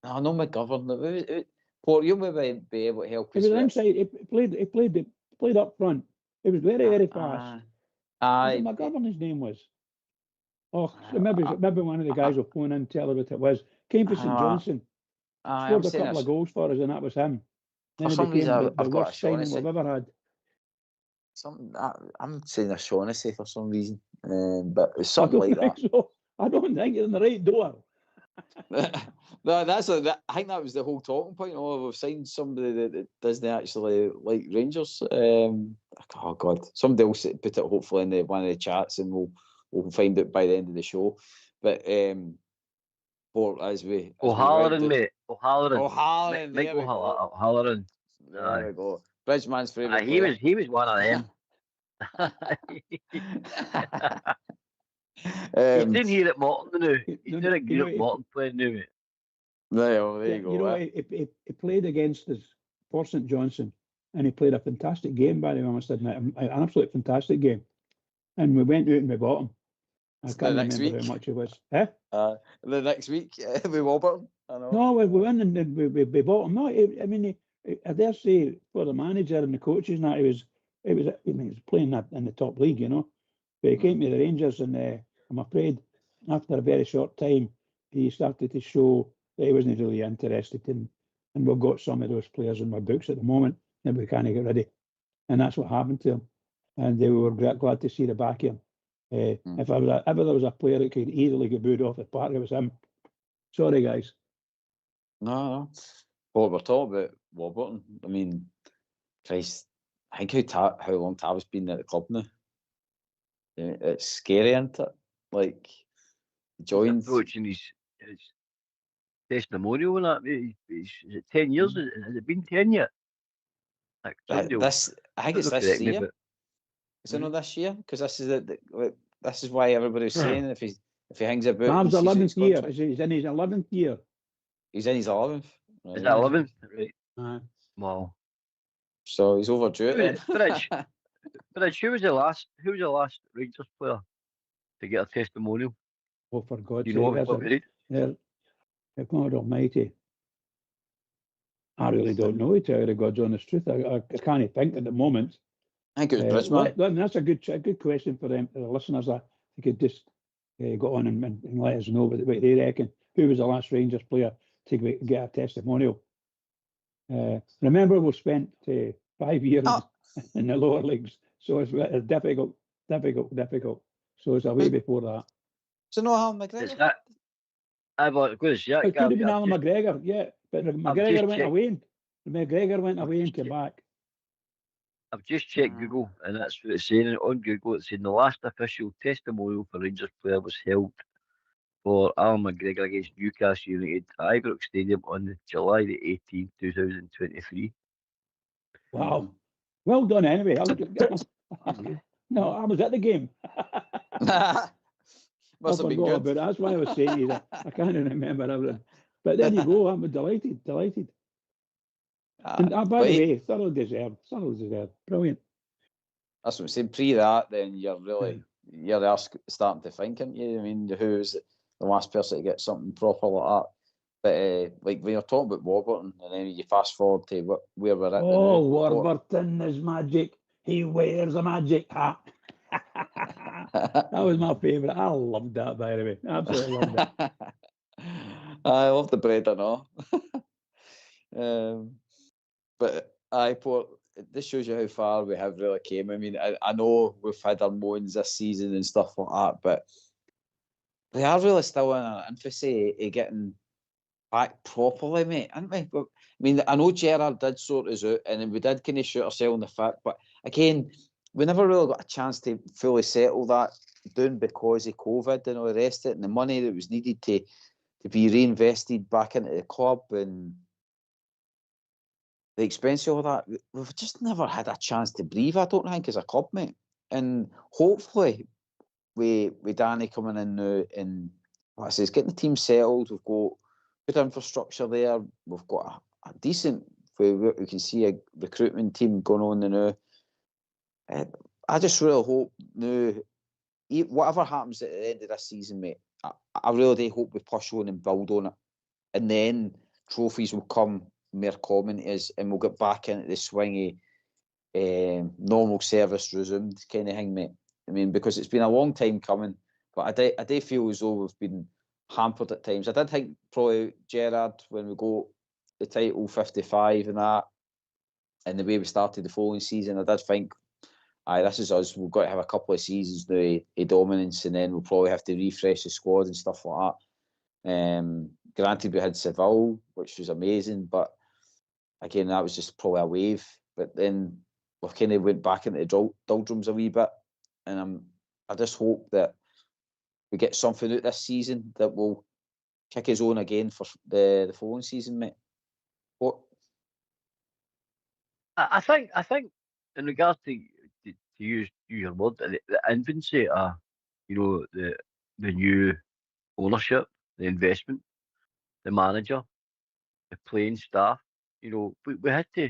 No, not McGovern. Port, you'll maybe be able to help us. He was inside. He played up front. It was very fast. McGovern, his name was. Oh, maybe one of the guys will phone in and tell her what it was. Came for St Johnson. Scored a couple of goals for us, and that was him. Then for some reason, the worst signing we've ever had. I'm saying O'Shaughnessy for some reason, but it's something like that. So. I don't think you're in the right door. No, I think that was the whole talking point. Oh, we've signed somebody that doesn't actually like Rangers. Oh God, somebody else put it hopefully in one of the chats, and we'll find it by the end of the show. But O'Halloran, mate. O'Halloran. Mike O'Halloran. There we go. Bridgeman's favourite. He was one of them. He's doing here at Morton now. He's doing a great Morton playing now, mate. There you go. You know, he played against us for St Johnson, and he played a fantastic game, by the way, I must admit. An absolutely fantastic game. And we went out and we bought him. I can't remember how much it was. The next week we Warburton. No, we won and we bought him. No, I mean, I dare say for the manager and the coaches and that, he was playing that in the top league, you know. But he came to the Rangers, and I'm afraid after a very short time he started to show that he wasn't really interested in, and we've got some of those players in my books at the moment that we can't get rid of, and that's what happened to him. And we were glad to see the back of him. If there was a player that could easily get booed off the park, it was him. Sorry, guys. No. Well, we're talking about Warburton. I mean, Christ, I think how long Tav's been at the club now. It's scary, isn't it? Like, joins. Approaching his testimonial and that. Is it 10 years? Has it been 10 yet? Like, I think it's this year. But, is it not this year? Because this is this is why everybody's saying if he hangs about. Bam's 11th year. He's in his 11th year. He's in his 11th. Right. Is that 11th? Right. Wow. So he's overdue it. Bridge, who was the last Rangers player to get a testimonial? Oh, for God's sake! You know what? God Almighty. I really don't know, to tell you the God's honest truth. I can't think at the moment. I think it was Bridgman. That's a good question for them, the listeners. I could just go on and let us know what they reckon. Who was the last Rangers player to get a testimonial? Remember, we spent 5 years in the lower leagues, so it's difficult. So it's a way before that. So no, Alan McGregor. It could have been Alan McGregor, yeah, but McGregor went away. McGregor went away and came back. I've just checked Google, and that's what it's saying. On Google, it's saying the last official testimonial for Rangers player was held for Alan McGregor against Newcastle United at Ibrox Stadium on July the 18th, 2023. Wow. Well done, anyway. No, I was at the game. Must have been good. But that's why I was saying I can't remember everything. But there you go. I'm delighted. And by the way, thoroughly deserved. Brilliant. That's what I'm saying. Pre that, then you're starting to think, aren't you? I mean, who's the last person to get something proper like that? But like when you're talking about Warburton, and then you fast forward to where we're at. Oh, Warburton is magic. He wears a magic hat. That was my favourite. I loved that, by the way. Absolutely loved it. I love the bread and all. But this shows you how far we have really came. I mean, I know we've had our moans this season and stuff like that, but they are really still in an infancy of getting back properly, mate, aren't we? I mean, I know Gerrard did sort us out, and we did kind of shoot ourselves in the foot, but again, we never really got a chance to fully settle that down because of COVID and all the rest of it, and the money that was needed to be reinvested back into the club and the expense of all that. We've just never had a chance to breathe, I don't think, as a club, mate. And hopefully, with Danny coming in now and, like I say, getting the team settled, we've got good infrastructure there, we've got a decent, we can see a recruitment team going on now. I just really hope now, whatever happens at the end of this season, mate, I really do hope we push on and build on it. And then trophies will come more common to us, and we'll get back into the swing of normal service resumed kind of thing, mate. I mean, because it's been a long time coming, but I do feel as though we've been hampered at times. I did think probably Gerrard, when we got the title 55 and that, and the way we started the following season, I did think, this is us. We've got to have a couple of seasons now of dominance, and then we'll probably have to refresh the squad and stuff like that. Granted, we had Seville, which was amazing, but again, that was just probably a wave. But then we've kind of went back into the doldrums a wee bit, and I just hope that we get something out this season that will kick us on again for the following season, mate. What? I think in regards to use your word, the infancy, the new ownership, the investment, the manager, the playing staff, we had to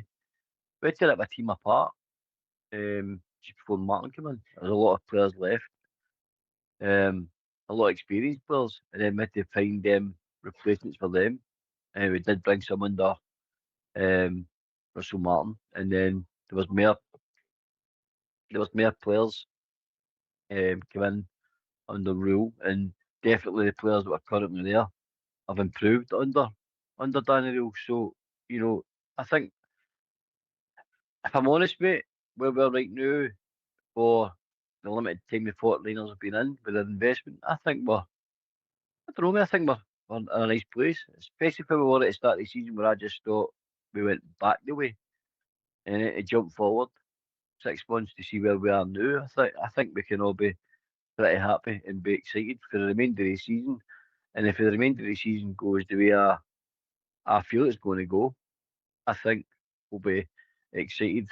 rip a team apart just before Martin came in. There's a lot of players left, a lot of experienced players, and then we had to find them replacements for them. And we did bring some under Russell Martin, and then there was more players come in under Rule, and definitely the players that are currently there have improved under Danny Rule. So, I think, if I'm honest, mate, where we're right now for the limited time the Fort Liners have been in with their investment, I think we're in a nice place, especially if we were at the start of the season where I just thought we went back the way, and to jump forward 6 months to see where we are now. I think we can all be pretty happy and be excited for the remainder of the season. And if the remainder of the season goes the way I feel it's going to go, I think we'll be excited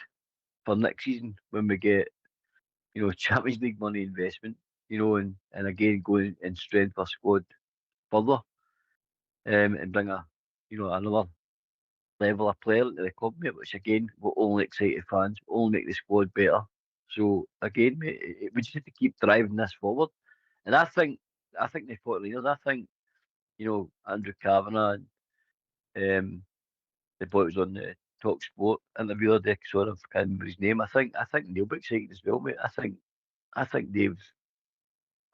for next season when we get, Champions League money investment, and again going and strengthen our squad further, and bring another level of player into the club, mate, which again will only excite the fans, will only make the squad better. So again, mate, we just have to keep driving this forward. And I think the thought leaders, I think, Andrew Kavanagh and the boy was on the Talk Sport interview the other day, sort of can't remember his name. I think they'll be excited as well, mate. I think they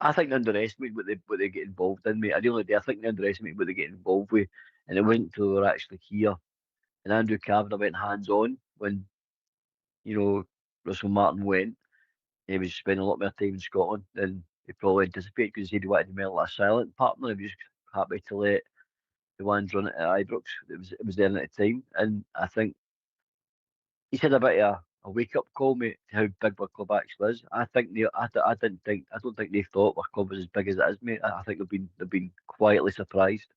underestimate what they get involved in, mate. At the end of the day, I think they underestimate what they get involved with, and it wasn't until they were actually here. And Andrew Kavanagh went hands on when, Russell Martin went. He was spending a lot more time in Scotland than he probably anticipated, because he wanted to be like a silent partner. He was just happy to let the ones run it at Ibrox. It was there at the time, and I think he's had a bit of a wake up call, mate, to how big our club actually is. I don't think they thought our club was as big as it is, mate. I think they've been quietly surprised.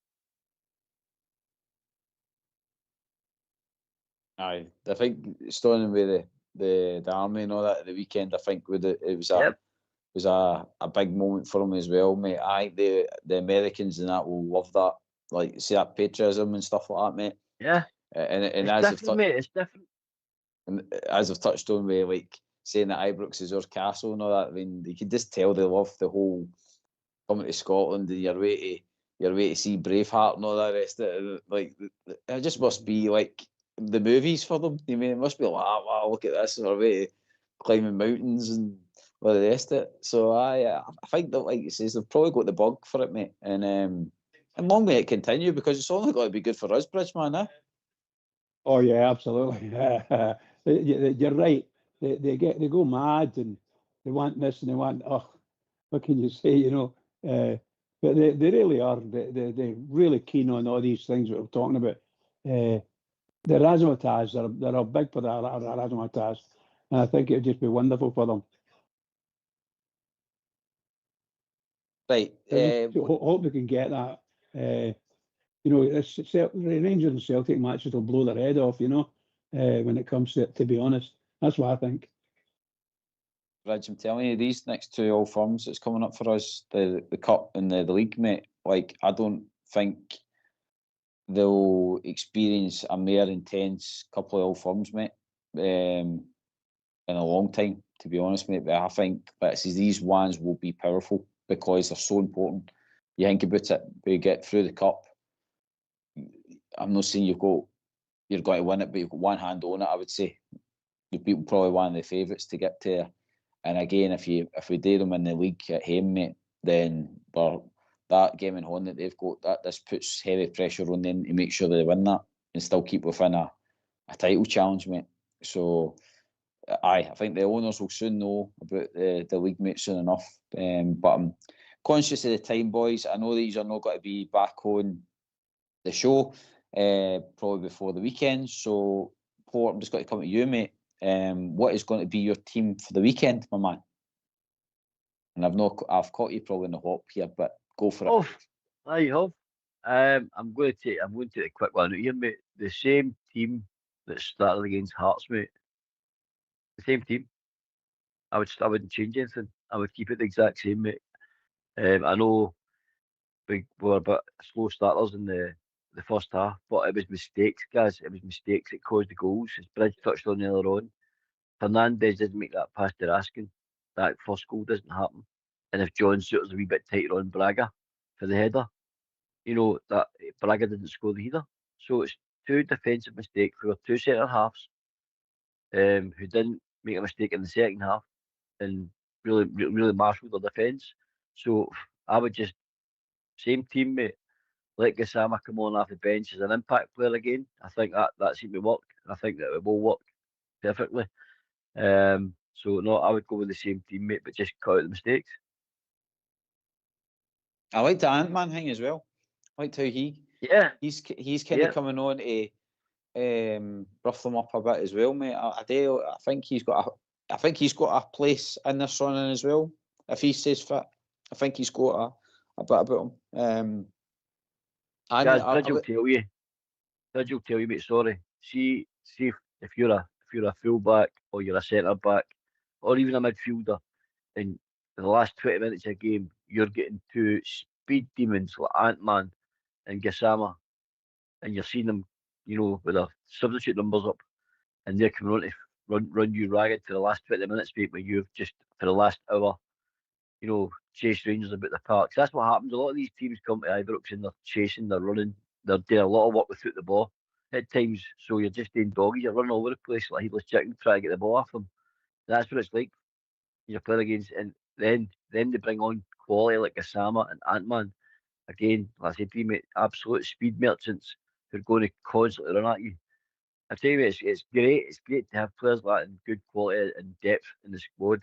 Aye, I think starting with the army and all that at the weekend, I think it was a big moment for them as well, mate. The Americans and that will love that, like, see that patriotism and stuff like that, mate. Yeah, and it's different, mate. It's different. And as I've touched on, with like saying that Ibrox is our castle and all that, I mean, you could just tell they love the whole coming to Scotland and your way to see Braveheart and all that rest of it. Like, it just must be like the movies for them. I mean, it must be like, wow, look at this, our way to climbing mountains and all the rest of it. So I think that, like you says, they've probably got the bug for it, mate. And long may it continue, because it's only got to be good for us, Bridgeman, eh? Oh yeah, absolutely. You're right. They go mad, and they want this and they want, what can you say, but they really are. They're really keen on all these things that we're talking about. The razzmatazz, they're a big for the razzmatazz, and I think it'd just be wonderful for them. Right. Hope we can get that. Rangers and Celtic matches will blow their head off, when it comes to it, to be honest. That's what I think. Reg, I'm telling you, these next two All Firms that's coming up for us, the Cup and the League, mate, like, I don't think they'll experience a more intense couple of All Firms, mate, in a long time, to be honest, mate. But I think these ones will be powerful because they're so important. You think about it, we get through the Cup. I'm not saying you're going to win it, but you've got one hand on it, I would say. You'll be probably one of the favourites to get to. And again, if we do them in the league at home, mate, then that game in hand that they've got, this puts heavy pressure on them to make sure they win that and still keep within a title challenge, mate. So, I think the owners will soon know about the league, mate, soon enough. But I'm conscious of the time, boys. I know these are not going to be back on the show probably before the weekend. So, Paul, I'm just going to come to you, mate. What is going to be your team for the weekend, my man? And I've caught you probably in the hop here, but go for it. Oh, you have. I'm going to take a quick one out here, mate. The same team that started against Hearts, mate. The same team. I wouldn't change anything. I would keep it the exact same, mate. I know we were a bit slow starters in the first half, but it was mistakes, guys. It was mistakes that caused the goals. As Bridge touched on earlier on, Fernandez didn't make that pass to Raskin. That first goal doesn't happen. And if John Souttar's a wee bit tighter on Braga for the header, that Braga didn't score either. So it's two defensive mistakes. We were two centre halves who didn't make a mistake in the second half and really marshalled the defence. So I would just, same team, mate, let Gassama come on off the bench as an impact player again. I think that seemed to work. I think that it will work perfectly. So no, I would go with the same team, mate, but just cut out the mistakes. I like the Ant-Man thing as well. I liked how he's kind of coming on to rough them up a bit as well, mate. I think he's got a place in this running as well. if he stays fit. I think he's got a bit about him. Guys, Bridge will tell you. Bridge will tell you, mate. Sorry. See if you're a fullback or you're a centre back or even a midfielder, and in the last 20 minutes of a game, you're getting two speed demons like Ant-Man and Gassama, and you're seeing them, with their substitute numbers up, and they're coming on to run you ragged for the last 20 minutes, mate, where you've just, for the last hour, chased Rangers about the park. So that's what happens. A lot of these teams come to Ibrox and they're chasing, they're running, they're doing a lot of work without the ball at times. So you're just doing doggies, you're running all over the place like headless chicken, trying to get the ball off them. That's what it's like. You're playing against, and then they bring on quality like Gassama and Ant-Man. Again, like I said to you, mate, absolute speed merchants who are going to constantly run at you. I tell you, it's great. It's great to have players like that and good quality and depth in the squad.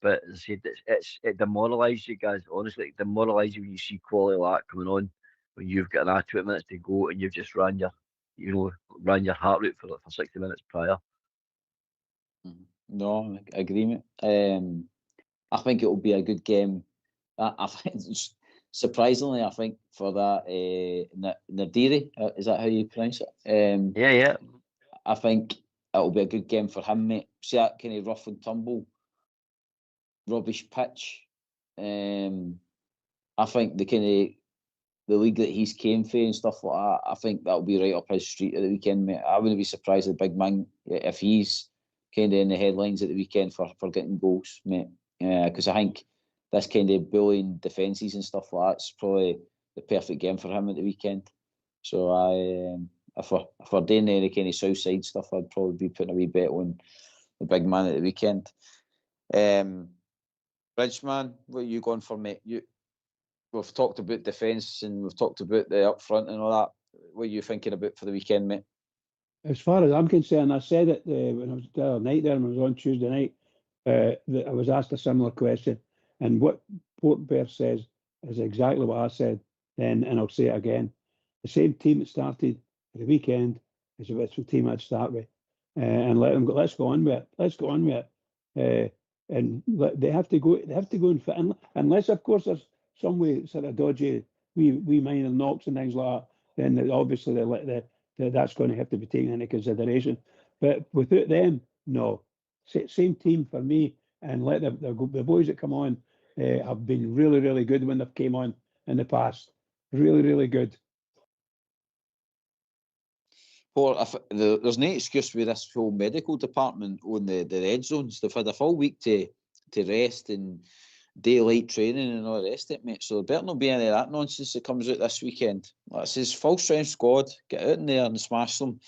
But as I said, it demoralises you guys. Honestly, it demoralises you when you see quality like that coming on when you've got another 20 minutes to go and you've just ran your heart rate for 60 minutes prior. No, I agree, mate. I think it will be a good game. I think, surprisingly, I think for that Nadiri, is that how you pronounce it? Yeah. I think it will be a good game for him, mate. See that kind of rough and tumble, rubbish pitch. I think the league that he's came for and stuff like that, I think that'll be right up his street at the weekend, mate. I wouldn't be surprised if the big man, if he's kind of in the headlines at the weekend for getting goals, mate. Because I think this kind of bullying defences and stuff like that's probably the perfect game for him at the weekend. So if we're doing any kind of south side stuff, I'd probably be putting a wee bet on the big man at the weekend. Bridgeman, what are you going for, mate? We've talked about defence and we've talked about the up front and all that. What are you thinking about for the weekend, mate? As far as I'm concerned, I said it when I was the other night there, when I was on Tuesday night, that I was asked a similar question. And what Port Bear says is exactly what I said then, and I'll say it again. The same team that started at the weekend is the team I'd start with. And let them go. Let's go on with it. Let's go on with it. And they have to go. They have to go and fit in, unless, of course, there's some way sort of dodgy wee minor knocks and things like that. Then obviously that's going to have to be taken into consideration. But without them, no. Same team for me, and let the boys that come on have been really, really good when they've came on in the past. Really, really good. Well, there's no excuse with this whole medical department on the red zones. They've had a full week to rest and daylight training and all the rest of it, mate. So there better not be any of that nonsense that comes out this weekend. Like I says, full strength squad, get out in there and smash them.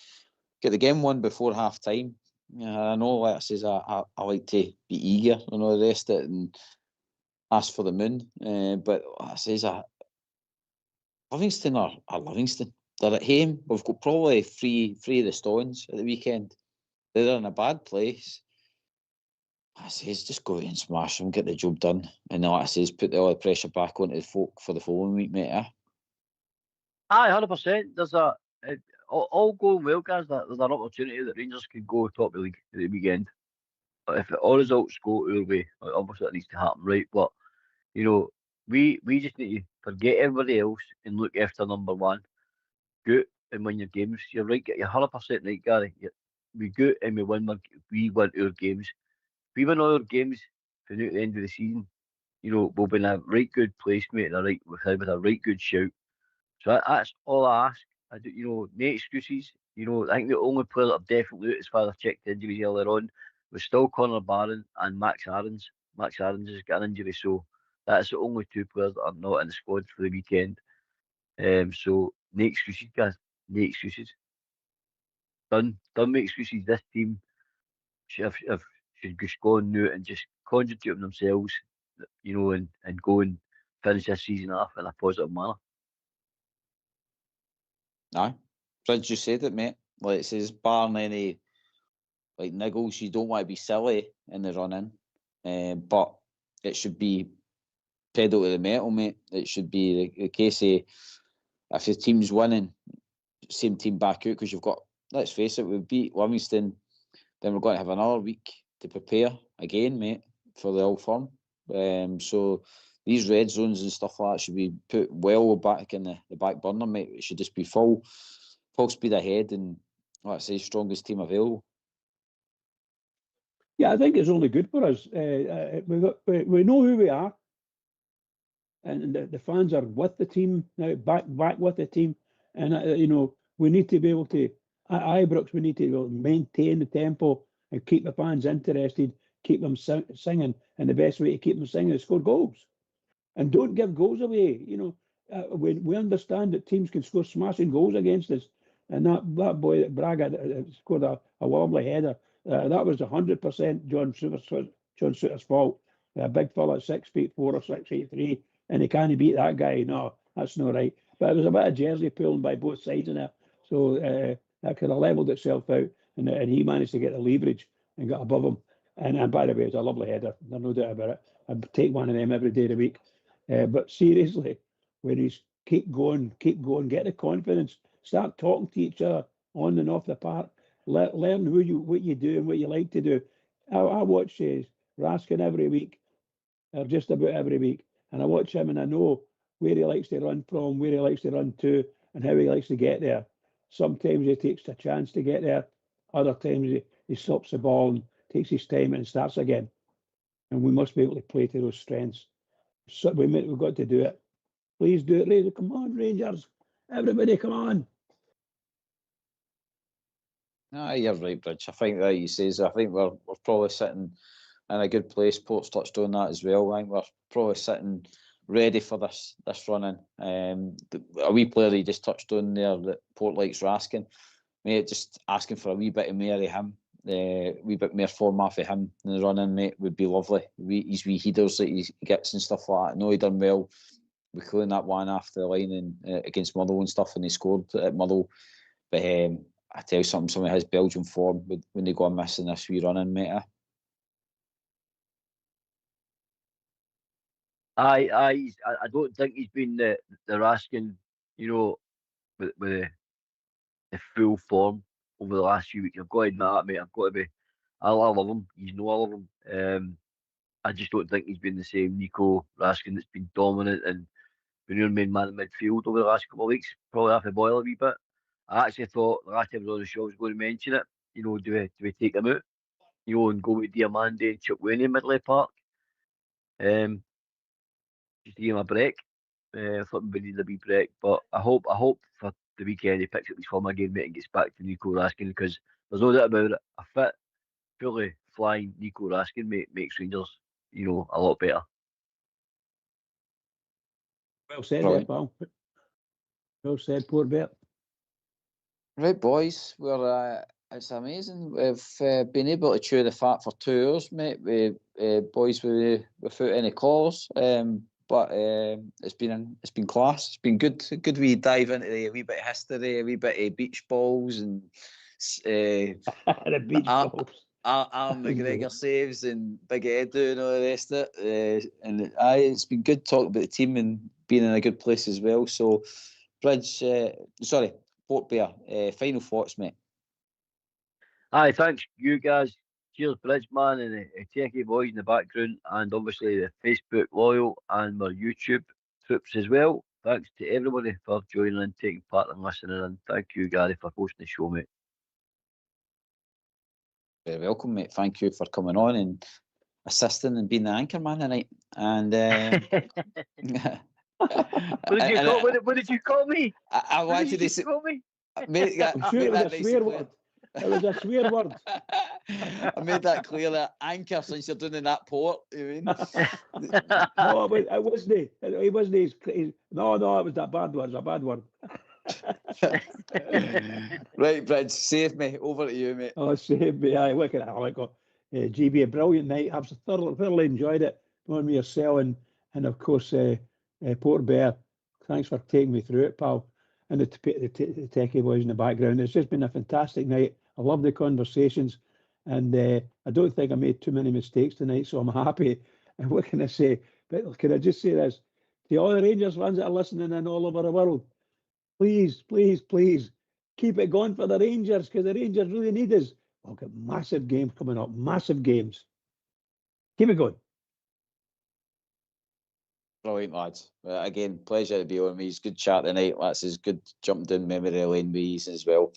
Get the game won before half time. I know, like I says, I like to be eager and all the rest of it and ask for the moon. But like I says, Livingston are Livingston. They're at home. We've got probably three of the Stones at the weekend. They're in a bad place. I says, just go and smash them, get the job done. And like I says, put all the pressure back onto the folk for the following week, mate. Aye, 100%. There's all going well, guys. There's an opportunity that Rangers could go top of the league at the weekend. But if all results go our way, obviously it needs to happen, right? But we just need to forget everybody else and look after number one. Go and win your games. You're right. You're 100% right, Gary. We go and we win our games. We win all our games from at the end of the season. We'll be in a right good place, mate, with a right good shout. So that's all I ask. I do, no excuses. I think the only player that I've definitely out as far as I've checked injuries earlier on was still Connor Barron and Max Aarons. Max Aarons has got an injury, so that's the only two players that are not in the squad for the weekend. So no excuses, guys. No excuses. Don't make excuses. This team should just go on now and just concentrate on themselves, and go and finish this season off in a positive manner. Aye. Bridge, you said it, mate. Like it says, barring any like niggles, you don't want to be silly in the run-in. But it should be pedal to the metal, mate. It should be the case of if the team's winning, same team back out, because you've got, let's face it, we beat Livingston, then we're going to have another week to prepare again, mate, for the Old Firm. So these red zones and stuff like that should be put well back in the back burner, mate. It should just be full speed ahead and, like I say, strongest team available. Yeah, I think it's only good for us. We know who we are, and the fans are with the team now, back with the team, and we need to be able to. At Ibrox, we need to be able to maintain the tempo and keep the fans interested, keep them singing, and the best way to keep them singing is score goals, and don't give goals away. We understand that teams can score smashing goals against us, and that boy at Braga scored a lovely header. That was 100% John Souttar's fault. A big fella at 6'4" or 6'3", and he can't beat that guy. No, that's not right. But it was a bit of jersey pulling by both sides in there, so that could have levelled itself out, and he managed to get the leverage and got above him. And by the way, it was a lovely header. There's no doubt about it. I'd take one of them every day of the week. But seriously, when he's keep going, get the confidence, start talking to each other on and off the park. Learn what you do and what you like to do. I watch Raskin every week, or just about every week, and I watch him and I know where he likes to run from, where he likes to run to, and how he likes to get there. Sometimes he takes a chance to get there. Other times he stops the ball and takes his time and starts again. And we must be able to play to those strengths. So we've got to do it. Please do it. Come on, Rangers. Everybody, come on. No, you're right, Bridge. I think that you says. I think we're probably sitting in a good place. Port's touched on that as well. I think we're probably sitting ready for this running. A wee player he just touched on there that Port likes Raskin. Mate, just asking for a wee bit more of him, wee bit more form off of him in the running, mate, would be lovely. His wee headers that he gets and stuff like that. I know he done well with clearing that one after the line and against Motherwell and stuff, and he scored at Motherwell. But I tell you something, some of his Belgian form when they go missing this wee running, mate. I don't think he's been the Raskin, with the full form over the last few weeks. I've got to admit that, mate. I've got to be. I love him. I love him. I just don't think he's been the same Nico Raskin that's been dominant and been your main man in midfield over the last couple of weeks. Probably have to boil a wee bit. I actually thought the last time I was on the show I was going to mention it. Do we take him out? And go with Diamande and Chuck Wayne in Midley Park. Just to give him a break. I thought we needed a wee break, but I hope for the weekend he picks up his form again, mate, and gets back to Nico Raskin, because there's no doubt about it. A fit, fully flying Nico Raskin, mate, makes Rangers, a lot better. Well said, there, pal. Well said, poor Bert. Right, boys. It's amazing. We've been able to chew the fat for 2 hours, mate. Boys without any calls. But it's been class. It's been good wee dive into a wee bit of history, a wee bit of beach balls and the beach balls. Alan McGregor saves and Big Edu and all the rest of it. And it's been good talking about the team and being in a good place as well. So, Bridge, Port Bear, final thoughts, mate. Aye, thanks you guys. Cheers, Bridgeman and the techie boys in the background, and obviously the Facebook loyal and our YouTube troops as well. Thanks to everybody for joining and taking part and listening, and thank you, Gary, for hosting the show, mate. Very welcome, mate. Thank you for coming on and assisting and being the anchor man tonight. And what did you call me? I wanted to say, mate, I'm sure it was a swear word. It was a swear word. I made that clear, that anchor, since you're doing in that port. You mean? No, it wasn't. It wasn't. No, it was a bad word. It's a bad word. Right, Bridge, save me. Over to you, mate. Oh, save me. Aye, look at that. I got GB, a brilliant night. I've thoroughly enjoyed it. On me yourself and of course Port Bear. Thanks for taking me through it, pal. And the techie boys in the background. It's just been a fantastic night. I love the conversations, and I don't think I made too many mistakes tonight, so I'm happy. And what can I say? But can I just say this? To all the Rangers fans that are listening in all over the world, please, please, please, keep it going for the Rangers, because the Rangers really need us. We've got massive games coming up, massive games. Keep it going. Brilliant, lads. Again, pleasure to be on with you. It's good chat tonight. That's as good jumping down memory lane with you as well.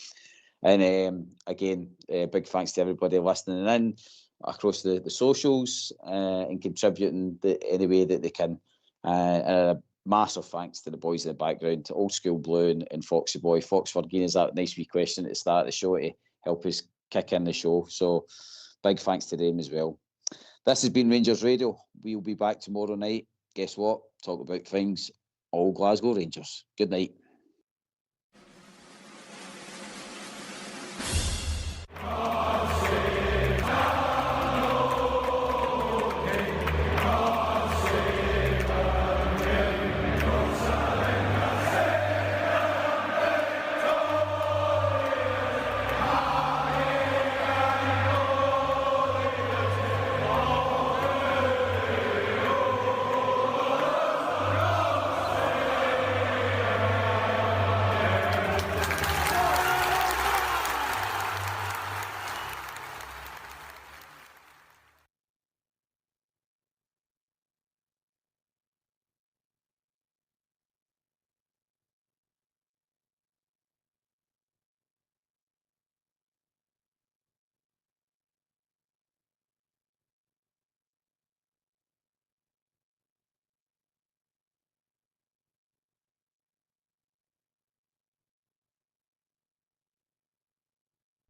And again, big thanks to everybody listening in across the socials and contributing any way that they can. And a massive thanks to the boys in the background, to Old School Blue and Foxy Boy. Fox giving us that nice wee question at the start of the show to help us kick in the show. So big thanks to them as well. This has been Rangers Radio. We'll be back tomorrow night. Guess what? Talk about things all Glasgow Rangers. Good night.